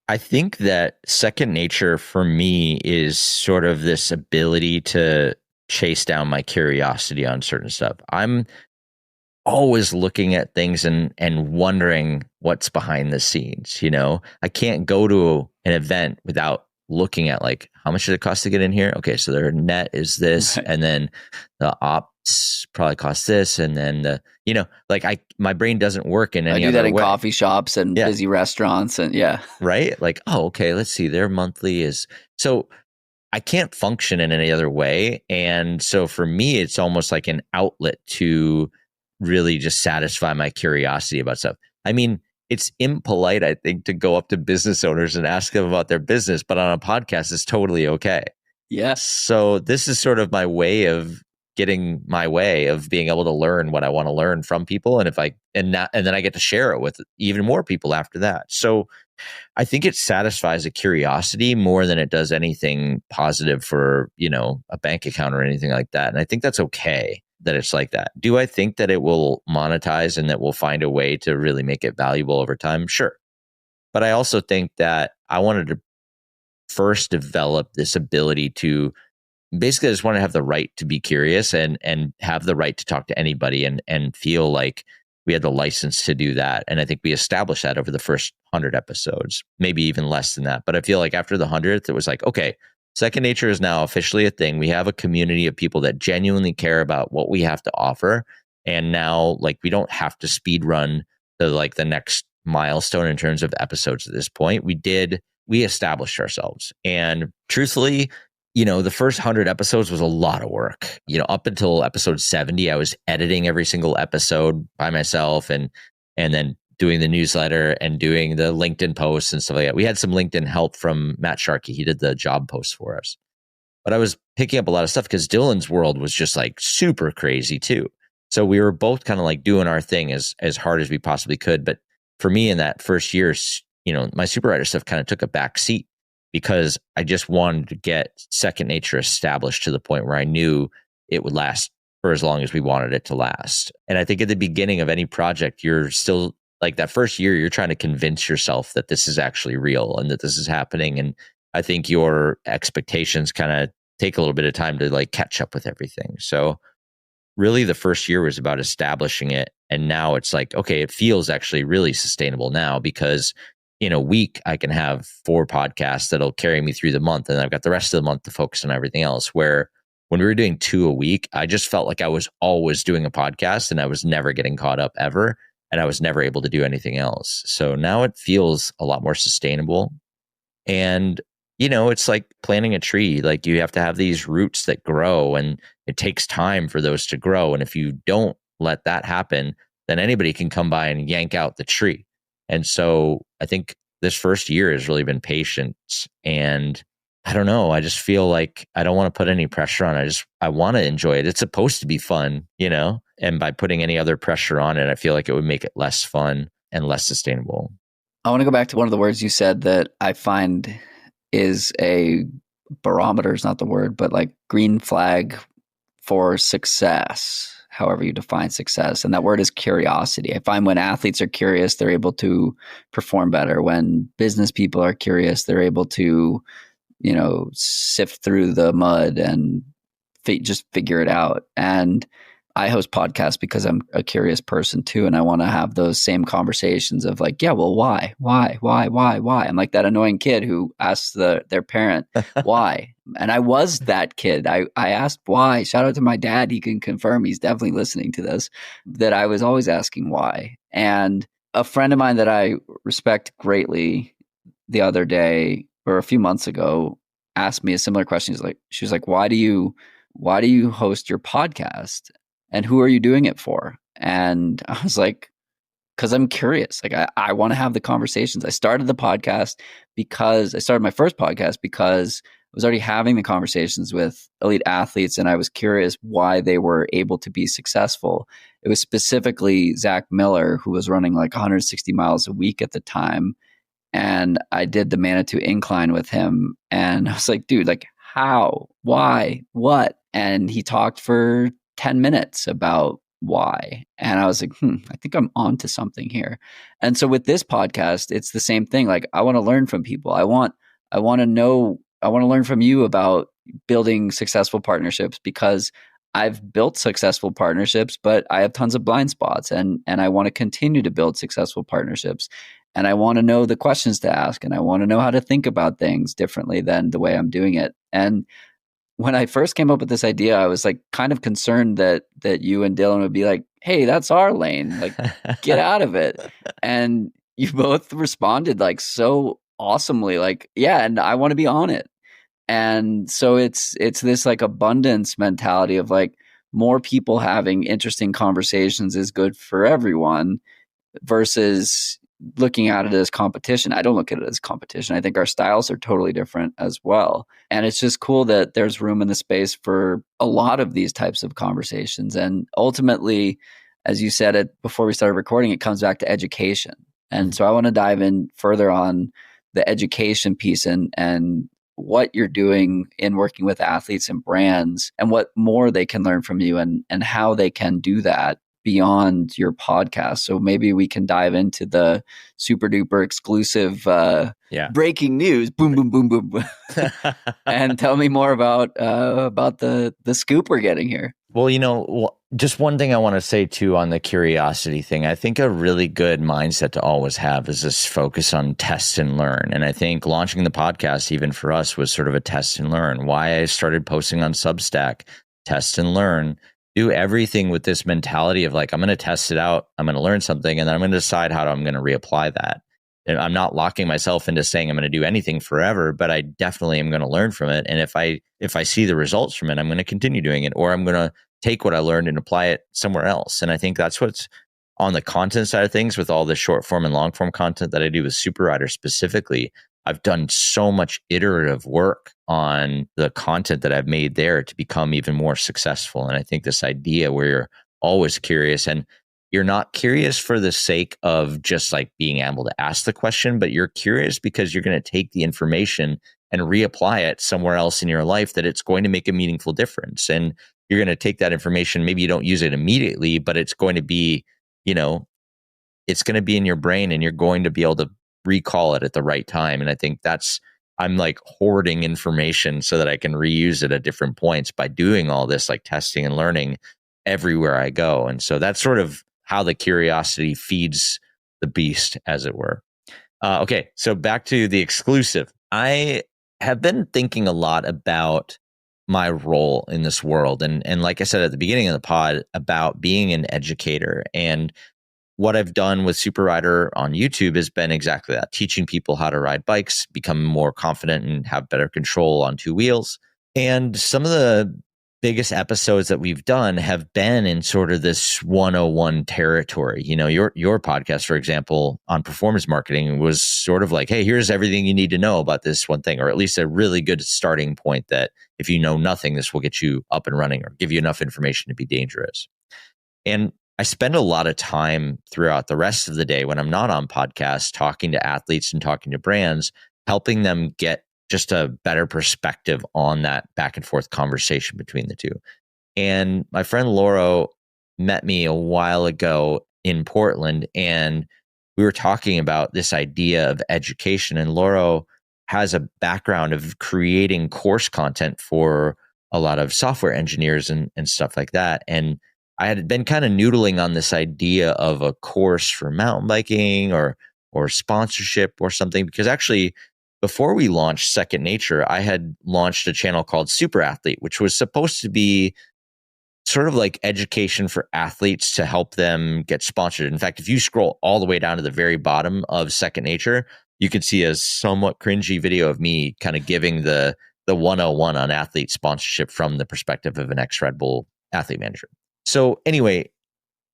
S1: I think that Second Nature for me is sort of this ability to chase down my curiosity on certain stuff. I'm always looking at things and wondering what's behind the scenes. I can't go to an event without looking at like, how much did it cost to get in here? Okay, so their net is this, right. And then the ops probably cost this, and then my brain doesn't work in any other way. I do that in
S2: coffee shops and busy restaurants, and
S1: right. Like, oh, okay, let's see, their monthly is so. I can't function in any other way, and so for me, it's almost like an outlet to really just satisfy my curiosity about stuff. I mean, it's impolite, I think, to go up to business owners and ask them about their business, but on a podcast, it's totally okay.
S2: Yes.
S1: So this is sort of my way of getting my way of being able to learn what I want to learn from people, and then I get to share it with even more people after that. So I think it satisfies a curiosity more than it does anything positive for a bank account or anything like that. And I think that's okay that it's like that. Do I think that it will monetize and that we'll find a way to really make it valuable over time? Sure. But I also think that I wanted to first develop this ability to basically, I just want to have the right to be curious and have the right to talk to anybody and feel like we had the license to do that. And I think we established that over the first 100 episodes, maybe even less than that. But I feel like after the 100th, it was like, okay, Second Nature is now officially a thing. We have a community of people that genuinely care about what we have to offer. And now, like, we don't have to speed run to like the next milestone in terms of episodes at this point. We established ourselves. And truthfully, the first 100 episodes was a lot of work. Up until episode 70, I was editing every single episode by myself and then doing the newsletter and doing the LinkedIn posts and stuff like that. We had some LinkedIn help from Matt Sharkey. He did the job posts for us. But I was picking up a lot of stuff because Dylan's world was just like super crazy too. So we were both kind of like doing our thing as hard as we possibly could. But for me in that first year, my SuperRider stuff kind of took a back seat because I just wanted to get second nature established to the point where I knew it would last for as long as we wanted it to last. And I think at the beginning of any project, you're still like that first year, you're trying to convince yourself that this is actually real and that this is happening. And I think your expectations kind of take a little bit of time to like catch up with everything. So really the first year was about establishing it. And now it's like, okay, it feels actually really sustainable now because in a week I can have 4 podcasts that'll carry me through the month. And I've got the rest of the month to focus on everything else. Where when we were doing 2 a week, I just felt like I was always doing a podcast and I was never getting caught up ever. And I was never able to do anything else. So now it feels a lot more sustainable. And, it's like planting a tree. Like you have to have these roots that grow and it takes time for those to grow. And if you don't let that happen, then anybody can come by and yank out the tree. And so I think this first year has really been patience. And I don't know. I just feel like I don't want to put any pressure on it. I want to enjoy it. It's supposed to be fun, and by putting any other pressure on it, I feel like it would make it less fun and less sustainable.
S2: I want to go back to one of the words you said that I find is a barometer, is not the word, but like green flag for success, however you define success. And that word is curiosity. I find when athletes are curious, they're able to perform better. When business people are curious, they're able to sift through the mud and just figure it out. And I host podcasts because I'm a curious person too. And I want to have those same conversations of like, yeah, well, why? I'm like that annoying kid who asks their parent, why? And I was that kid. I asked why. Shout out to my dad. He can confirm, he's definitely listening to this, that I was always asking why. And a friend of mine that I respect greatly the other day, or a few months ago, asked me a similar question. She was like, why do you host your podcast? And who are you doing it for? And I was like, because I'm curious. Like I want to have the conversations. I started my first podcast because I was already having the conversations with elite athletes and I was curious why they were able to be successful. It was specifically Zach Miller, who was running like 160 miles a week at the time. And I did the Manitou incline with him. And I was like, dude, like how, why, what? And he talked for 10 minutes about why. And I was like, I think I'm onto something here. And so with this podcast, it's the same thing. Like I want to learn from people. I want to learn from you about building successful partnerships because I've built successful partnerships, but I have tons of blind spots and I want to continue to build successful partnerships. And I want to know the questions to ask and I want to know how to think about things differently than the way I'm doing it. And when I first came up with this idea, I was like kind of concerned that you and Dylan would be like, hey, that's our lane. Like, get out of it. And you both responded like so awesomely, like, yeah, and I want to be on it. And so it's this like abundance mentality of like more people having interesting conversations is good for everyone versus looking at it as competition. I don't look at it as competition. I think our styles are totally different as well. And it's just cool that there's room in the space for a lot of these types of conversations. And ultimately, as you said it before we started recording, it comes back to education. And so I want to dive in further on the education piece and what you're doing in working with athletes and brands and what more they can learn from you and how they can do that beyond your podcast. So maybe we can dive into the super duper exclusive breaking news, boom, boom, boom, boom, and tell me more about the scoop we're getting here.
S1: Well, just one thing I want to say too on the curiosity thing. I think a really good mindset to always have is this focus on test and learn. And I think launching the podcast, even for us, was sort of a test and learn. Why I started posting on Substack, test and learn. Do everything with this mentality of like, I'm going to test it out. I'm going to learn something and then I'm going to decide how I'm going to reapply that. And I'm not locking myself into saying I'm going to do anything forever, but I definitely am going to learn from it. And if I see the results from it, I'm going to continue doing it, or I'm going to take what I learned and apply it somewhere else. And I think that's what's on the content side of things with all the short form and long form content that I do with SuperRider specifically. I've done so much iterative work on the content that I've made there to become even more successful. And I think this idea where you're always curious, and you're not curious for the sake of just like being able to ask the question, but you're curious because you're going to take the information and reapply it somewhere else in your life that it's going to make a meaningful difference. And you're going to take that information. Maybe you don't use it immediately, but it's going to be, it's going to be in your brain and you're going to be able to recall it at the right time. And I think I'm like hoarding information so that I can reuse it at different points by doing all this like testing and learning everywhere I go. And so that's sort of how the curiosity feeds the beast, as it were. Okay, so back to the exclusive. I have been thinking a lot about my role in this world. And like I said at the beginning of the pod, about being an educator. And what I've done with SuperRider on YouTube has been exactly that, teaching people how to ride bikes, become more confident and have better control on two wheels. And some of the biggest episodes that we've done have been in sort of this 101 territory. Your podcast, for example, on performance marketing was sort of like, hey, here's everything you need to know about this one thing, or at least a really good starting point that if you know nothing, this will get you up and running or give you enough information to be dangerous. And I spend a lot of time throughout the rest of the day when I'm not on podcasts, talking to athletes and talking to brands, helping them get just a better perspective on that back and forth conversation between the two. And my friend Lauro met me a while ago in Portland, and we were talking about this idea of education. And Lauro has a background of creating course content for a lot of software engineers and stuff like that. And I had been kind of noodling on this idea of a course for mountain biking or sponsorship or something, because actually before we launched Second Nature, I had launched a channel called Superathlete, which was supposed to be sort of like education for athletes to help them get sponsored. In fact, if you scroll all the way down to the very bottom of Second Nature, you can see a somewhat cringy video of me kind of giving the 101 on athlete sponsorship from the perspective of an ex-Red Bull athlete manager. So anyway,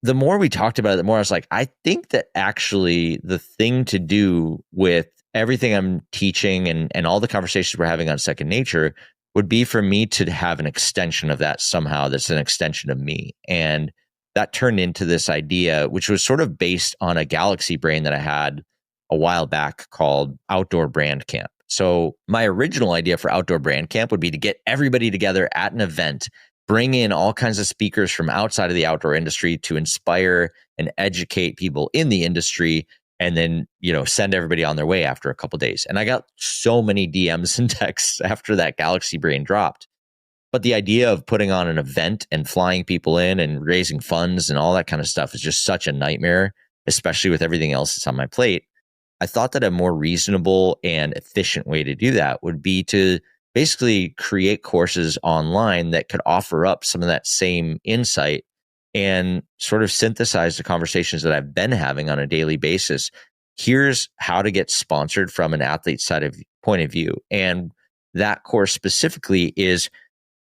S1: the more we talked about it, the more I was like, I think that actually the thing to do with everything I'm teaching and all the conversations we're having on Second Nature would be for me to have an extension of that somehow, that's an extension of me. And that turned into this idea, which was sort of based on a galaxy brain that I had a while back called Outdoor Brand Camp. So my original idea for Outdoor Brand Camp would be to get everybody together at an event, bring in all kinds of speakers from outside of the outdoor industry to inspire and educate people in the industry, and then, send everybody on their way after a couple of days. And I got so many DMs and texts after that galaxy brain dropped. But the idea of putting on an event and flying people in and raising funds and all that kind of stuff is just such a nightmare, especially with everything else that's on my plate. I thought that a more reasonable and efficient way to do that would be to basically create courses online that could offer up some of that same insight and sort of synthesize the conversations that I've been having on a daily basis. Here's how to get sponsored from an athlete's point of view. And that course specifically is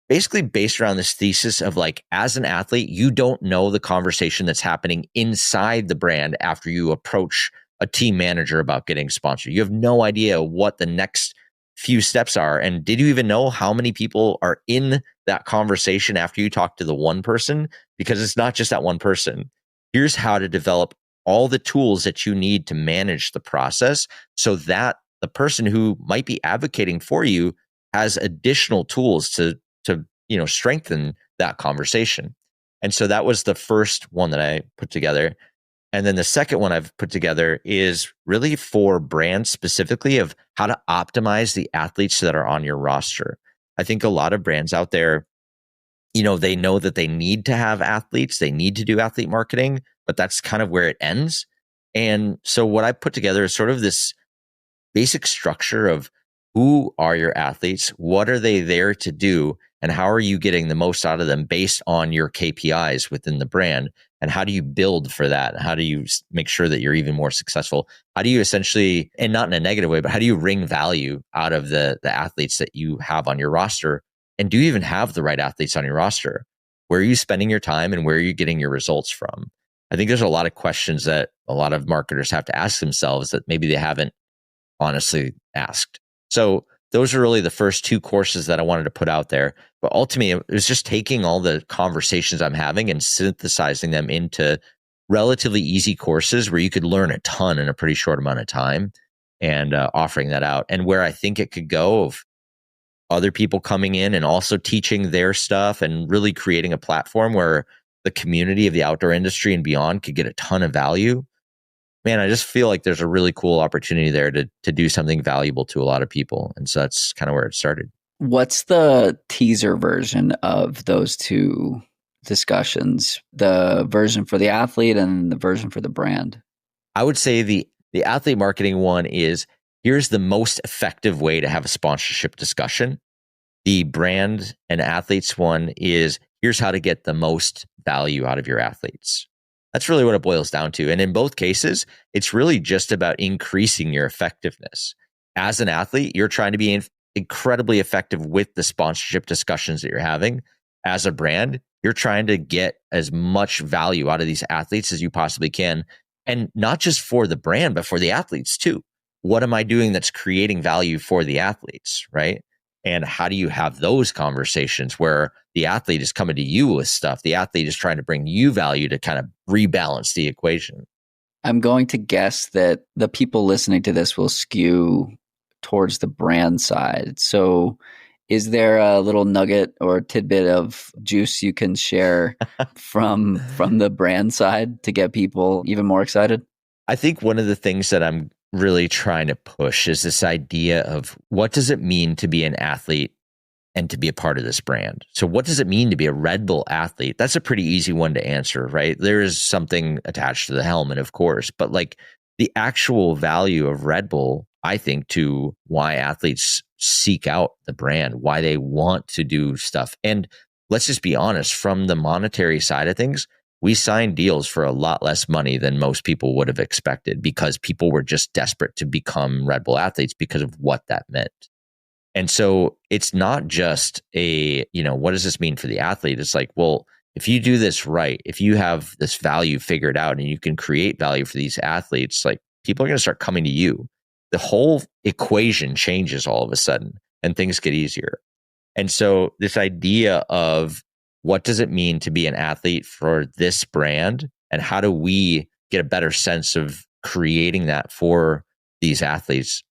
S1: basically based around this thesis of like, as an athlete, you don't know the conversation that's happening inside the brand after you approach a team manager about getting sponsored. You have no idea what the next few steps are. And did you even know how many people are in that conversation after you talk to the one person? Because it's not just that one person. Here's how to develop all the tools that you need to manage the process so that the person who might be advocating for you has additional tools to strengthen that conversation. And so that was the first one that I put together. And then the second one I've put together is really for brands specifically of how to optimize the athletes that are on your roster. I think a lot of brands out there, they know that they need to have athletes, they need to do athlete marketing, but that's kind of where it ends. And so what I put together is sort of this basic structure of who are your athletes, what are they there to do, and how are you getting the most out of them based on your KPIs within the brand? And how do you build for that? How do you make sure that you're even more successful? How do you essentially, and not in a negative way, but how do you wring value out of the athletes that you have on your roster? And do you even have the right athletes on your roster? Where are you spending your time and where are you getting your results from? I think there's a lot of questions that a lot of marketers have to ask themselves that maybe they haven't honestly asked. So those are really the first two courses that I wanted to put out there. But ultimately, it was just taking all the conversations I'm having and synthesizing them into relatively easy courses where you could learn a ton in a pretty short amount of time, and offering that out. And where I think it could go of other people coming in and also teaching their stuff and really creating a platform where the community of the outdoor industry and beyond could get a ton of value. Man, I just feel like there's a really cool opportunity there to do something valuable to a lot of people. And so that's kind of where it started.
S2: What's the teaser version of those two discussions? The version for the athlete and the version for the brand?
S1: I would say the athlete marketing one is, here's the most effective way to have a sponsorship discussion. The brand and athletes one is, here's how to get the most value out of your athletes. That's really what it boils down to. And in both cases, it's really just about increasing your effectiveness. As an athlete, you're trying to be incredibly effective with the sponsorship discussions that you're having. As a brand, you're trying to get as much value out of these athletes as you possibly can. And not just for the brand, but for the athletes too. What am I doing that's creating value for the athletes, right? And how do you have those conversations where the athlete is coming to you with stuff? The athlete is trying to bring you value to kind of rebalance the equation.
S2: I'm going to guess that the people listening to this will skew towards the brand side. So is there a little nugget or tidbit of juice you can share from the brand side to get people even more excited?
S1: I think one of the things that I'm really trying to push is this idea of, what does it mean to be an athlete and to be a part of this brand? So what does it mean to be a Red Bull athlete? That's a pretty easy one to answer, right? There is something attached to the helmet, of course, but like the actual value of Red Bull, I think, to why athletes seek out the brand, why they want to do stuff. And let's just be honest, from the monetary side of things, we signed deals for a lot less money than most people would have expected, because people were just desperate to become Red Bull athletes because of what that meant. And so it's not just what does this mean for the athlete? It's like, well, if you do this right, if you have this value figured out and you can create value for these athletes, like, people are going to start coming to you. The whole equation changes all of a sudden and things get easier. And so this idea of, what does it mean to be an athlete for this brand? And how do we get a better sense of creating that for these athletes?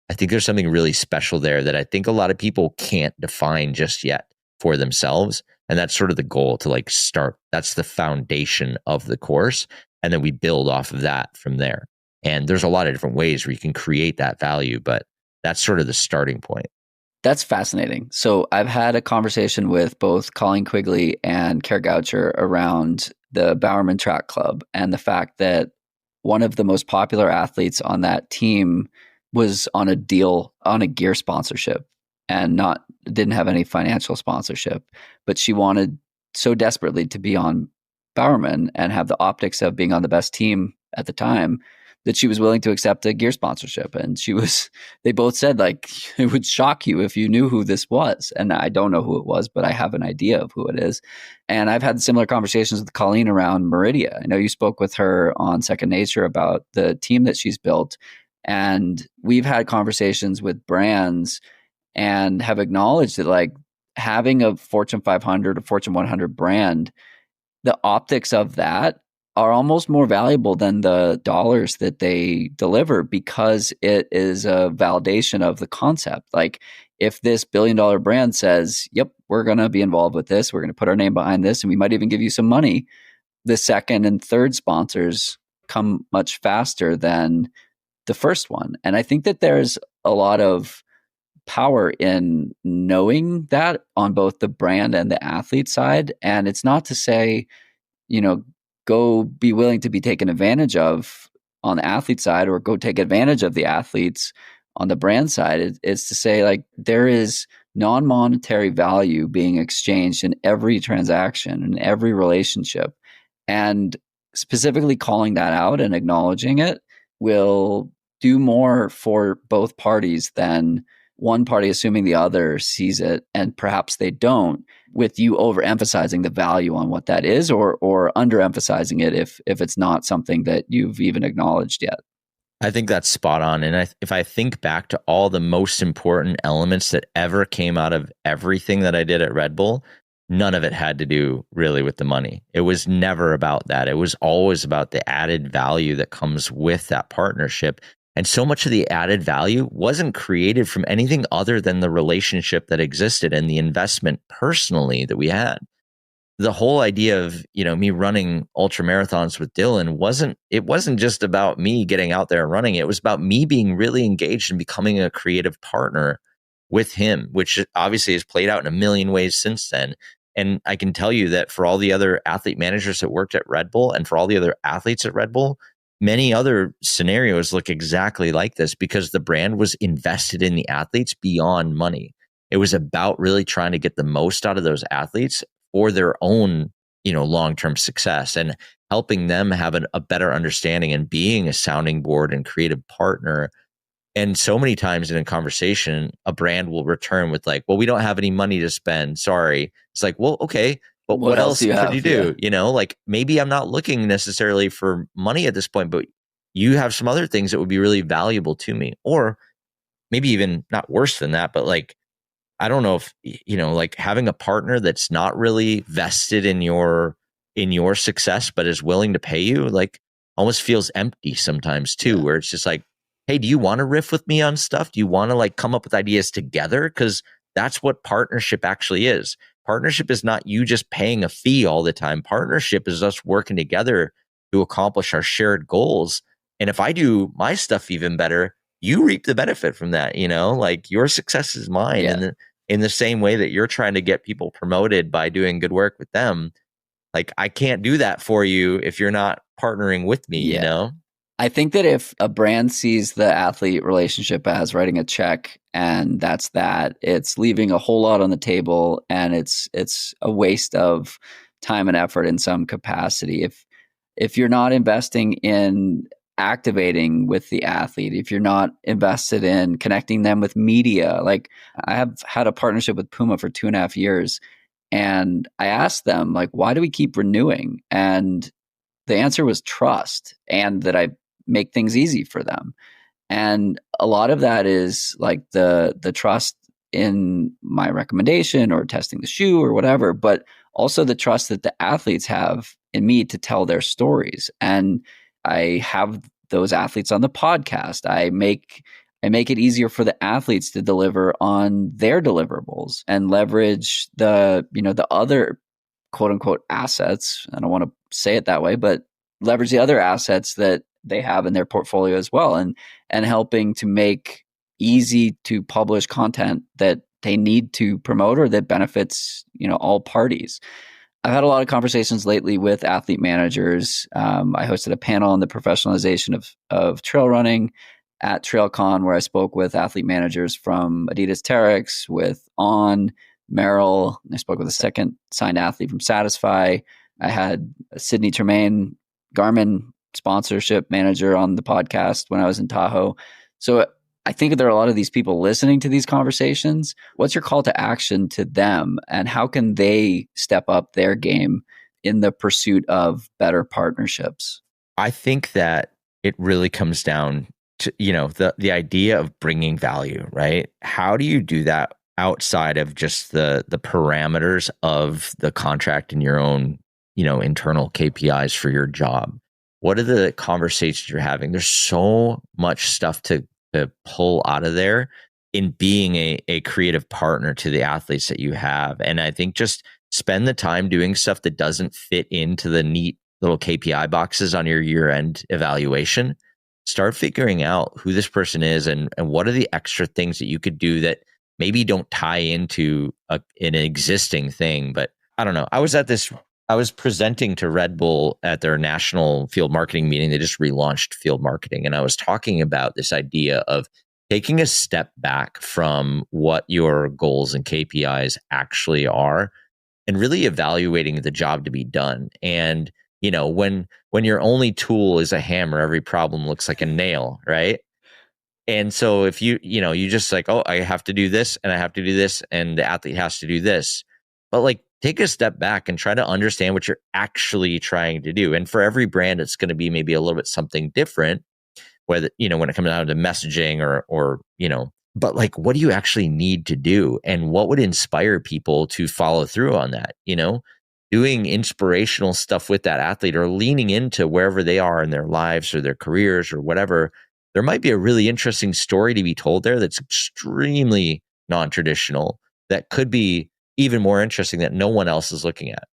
S1: I think there's something really special there that I think a lot of people can't define just yet for themselves. And that's sort of the goal, to start. That's the foundation of the course. And then we build off of that from there. And there's a lot of different ways where you can create that value, but that's sort of the starting point.
S2: That's fascinating. So I've had a conversation with both Colleen Quigley and Kerr Goucher around the Bowerman Track Club, and the fact that one of the most popular athletes on that team was on a deal on a gear sponsorship and didn't have any financial sponsorship, but she wanted so desperately to be on Bowerman and have the optics of being on the best team at the time, that she was willing to accept a gear sponsorship. And they both said, it would shock you if you knew who this was. And I don't know who it was, but I have an idea of who it is. And I've had similar conversations with Colleen around Meridia. I know you spoke with her on Second Nature about the team that she's built. And we've had conversations with brands and have acknowledged that having a Fortune 500 or Fortune 100 brand, the optics of that are almost more valuable than the dollars that they deliver, because it is a validation of the concept. If this billion-dollar brand says, yep, we're going to be involved with this, we're going to put our name behind this, and we might even give you some money, the second and third sponsors come much faster than the first one. And I think that there's a lot of power in knowing that on both the brand and the athlete side. And it's not to say, go be willing to be taken advantage of on the athlete side, or go take advantage of the athletes on the brand side. It's to say, there is non-monetary value being exchanged in every transaction, in every relationship. And specifically calling that out and acknowledging it will do more for both parties than one party assuming the other sees it and perhaps they don't, with you overemphasizing the value on what that is, or underemphasizing it if it's not something that you've even acknowledged yet.
S1: I think that's spot on. And if I think back to all the most important elements that ever came out of everything that I did at Red Bull, none of it had to do really with the money. It was never about that. It was always about the added value that comes with that partnership. And so much of the added value wasn't created from anything other than the relationship that existed and the investment personally that we had. The whole idea of, me running ultra marathons with Dylan wasn't just about me getting out there and running. It was about me being really engaged and becoming a creative partner with him, which obviously has played out in a million ways since then. And I can tell you that for all the other athlete managers that worked at Red Bull and for all the other athletes at Red Bull, many other scenarios look exactly like this because the brand was invested in the athletes beyond money. It was about really trying to get the most out of those athletes for their own, long-term success and helping them have a better understanding and being a sounding board and creative partner. And so many times in a conversation, a brand will return with like, well, we don't have any money to spend. Sorry. It's like, well, okay, but what else
S2: do you
S1: could
S2: have?
S1: you do? Like maybe I'm not looking necessarily for money at this point, but you have some other things that would be really valuable to me. Or maybe even not worse than that, but like, I don't know if, like having a partner that's not really vested in your success, but is willing to pay you, like almost feels empty sometimes too, where it's just like, hey, do you want to riff with me on stuff? Do you want to like come up with ideas together? Because that's what partnership actually is. Partnership is not you just paying a fee all the time. Partnership is us working together to accomplish our shared goals. And if I do my stuff even better, you reap the benefit from that, like your success is mine.
S2: Yeah.
S1: And in the same way that you're trying to get people promoted by doing good work with them, like I can't do that for you if you're not partnering with me,
S2: I think that if a brand sees the athlete relationship as writing a check and that's that, it's leaving a whole lot on the table and it's a waste of time and effort in some capacity. If you're not investing in activating with the athlete, if you're not invested in connecting them with media, like I have had a partnership with Puma for 2.5 years, and I asked them, like, why do we keep renewing? And the answer was trust and that I make things easy for them. And a lot of that is like the trust in my recommendation or testing the shoe or whatever, but also the trust that the athletes have in me to tell their stories. And I have those athletes on the podcast. I make it easier for the athletes to deliver on their deliverables and leverage the other quote unquote assets. I don't want to say it that way, but leverage the other assets that they have in their portfolio as well, and helping to make easy to publish content that they need to promote or that benefits all parties. I've had a lot of conversations lately with athlete managers. I hosted a panel on the professionalization of trail running at TrailCon, where I spoke with athlete managers from Adidas Terex, with On, Merrill. I spoke with a second signed athlete from Satisfy. I had Sydney Tremaine, Garmin sponsorship manager, on the podcast when I was in Tahoe. So I think there are a lot of these people listening to these conversations. What's your call to action to them, and how can they step up their game in the pursuit of better partnerships?
S1: I think that it really comes down to, the idea of bringing value, right? How do you do that outside of just the parameters of the contract and your own, internal KPIs for your job? What are the conversations you're having? There's so much stuff to pull out of there in being a creative partner to the athletes that you have. And I think just spend the time doing stuff that doesn't fit into the neat little KPI boxes on your year-end evaluation. Start figuring out who this person is and what are the extra things that you could do that maybe don't tie into an existing thing. But I don't know. I was presenting to Red Bull at their national field marketing meeting. They just relaunched field marketing. And I was talking about this idea of taking a step back from what your goals and KPIs actually are and really evaluating the job to be done. And, when your only tool is a hammer, every problem looks like a nail, right? And so if you just like, oh, I have to do this and I have to do this and the athlete has to do this. But like, take a step back and try to understand what you're actually trying to do. And for every brand, it's going to be maybe a little bit something different, whether, when it comes down to messaging or But like, what do you actually need to do? And what would inspire people to follow through on that? Doing inspirational stuff with that athlete or leaning into wherever they are in their lives or their careers or whatever. There might be a really interesting story to be told there that's extremely non-traditional, that could be even more interesting that no one else is looking at.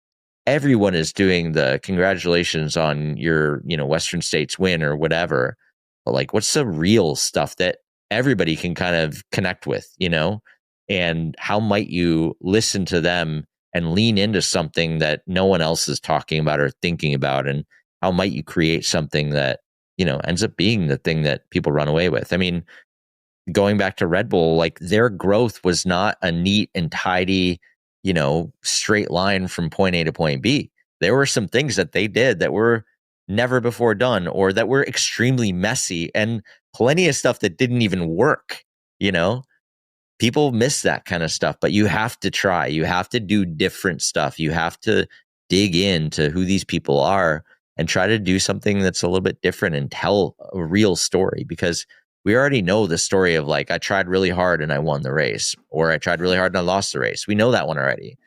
S1: Everyone is doing the congratulations on your, Western States win or whatever. But like, what's the real stuff that everybody can kind of connect with, and how might you listen to them and lean into something that no one else is talking about or thinking about? And how might you create something that, ends up being the thing that people run away with? I mean, going back to Red Bull, like their growth was not a neat and tidy, straight line from point A to point B. There were some things that they did that were never before done or that were extremely messy, and plenty of stuff that didn't even work. People miss that kind of stuff, but you have to try. You have to do different stuff. You have to dig into who these people are and try to do something that's a little bit different and tell a real story, because we already know the story of like, I tried really hard and I won the race, or I tried really hard and I lost the race. We know that one already.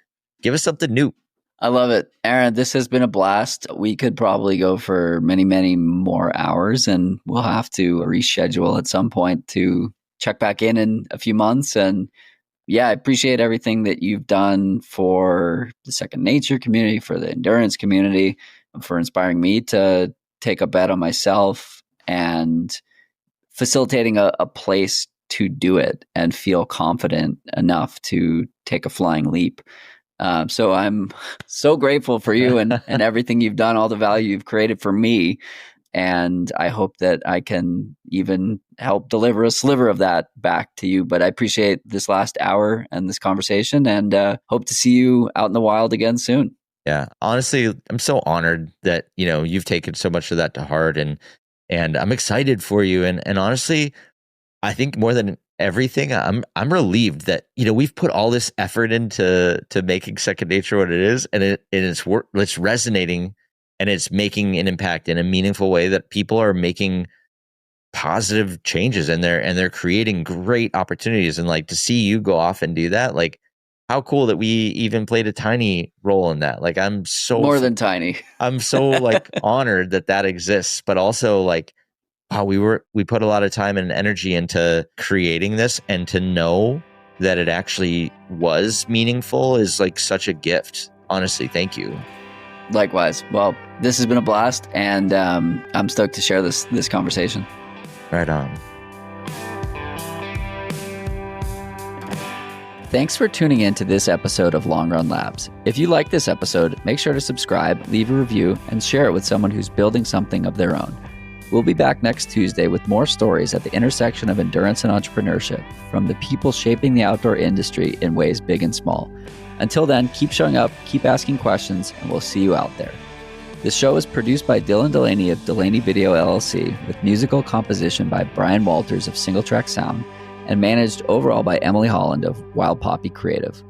S1: Give us something new.
S2: I love it. Aaron, this has been a blast. We could probably go for many, many more hours, and we'll have to reschedule at some point to check back in a few months. And yeah, I appreciate everything that you've done for the Second Nature community, for the endurance community, for inspiring me to take a bet on myself and facilitating a place to do it and feel confident enough to take a flying leap. So I'm so grateful for you and everything you've done, all the value you've created for me. And I hope that I can even help deliver a sliver of that back to you. But I appreciate this last hour and this conversation, and hope to see you out in the wild again soon.
S1: Yeah, honestly, I'm so honored that, you've taken so much of that to heart, and I'm excited for you. And honestly, I think more than everything, I'm relieved that, we've put all this effort into making Second Nature what it is, and it's resonating, and it's making an impact in a meaningful way, that people are making positive changes, and they're creating great opportunities. And like, to see you go off and do that, like, how cool that we even played a tiny role in that. Like, I'm so
S2: more than tiny.
S1: I'm so like honored that exists, but also like, wow, we put a lot of time and energy into creating this, and to know that it actually was meaningful is like such a gift. Honestly, thank you.
S2: Likewise. Well, this has been a blast, and I'm stoked to share this conversation.
S1: Right on.
S2: Thanks for tuning in to this episode of Long Run Labs. If you like this episode, make sure to subscribe, leave a review, and share it with someone who's building something of their own. We'll be back next Tuesday with more stories at the intersection of endurance and entrepreneurship, from the people shaping the outdoor industry in ways big and small. Until then, keep showing up, keep asking questions, and we'll see you out there. This show is produced by Dylan Delaney of Delaney Video LLC, with musical composition by Brian Walters of Single Track Sound, and managed overall by Emily Holland of Wild Poppy Creative.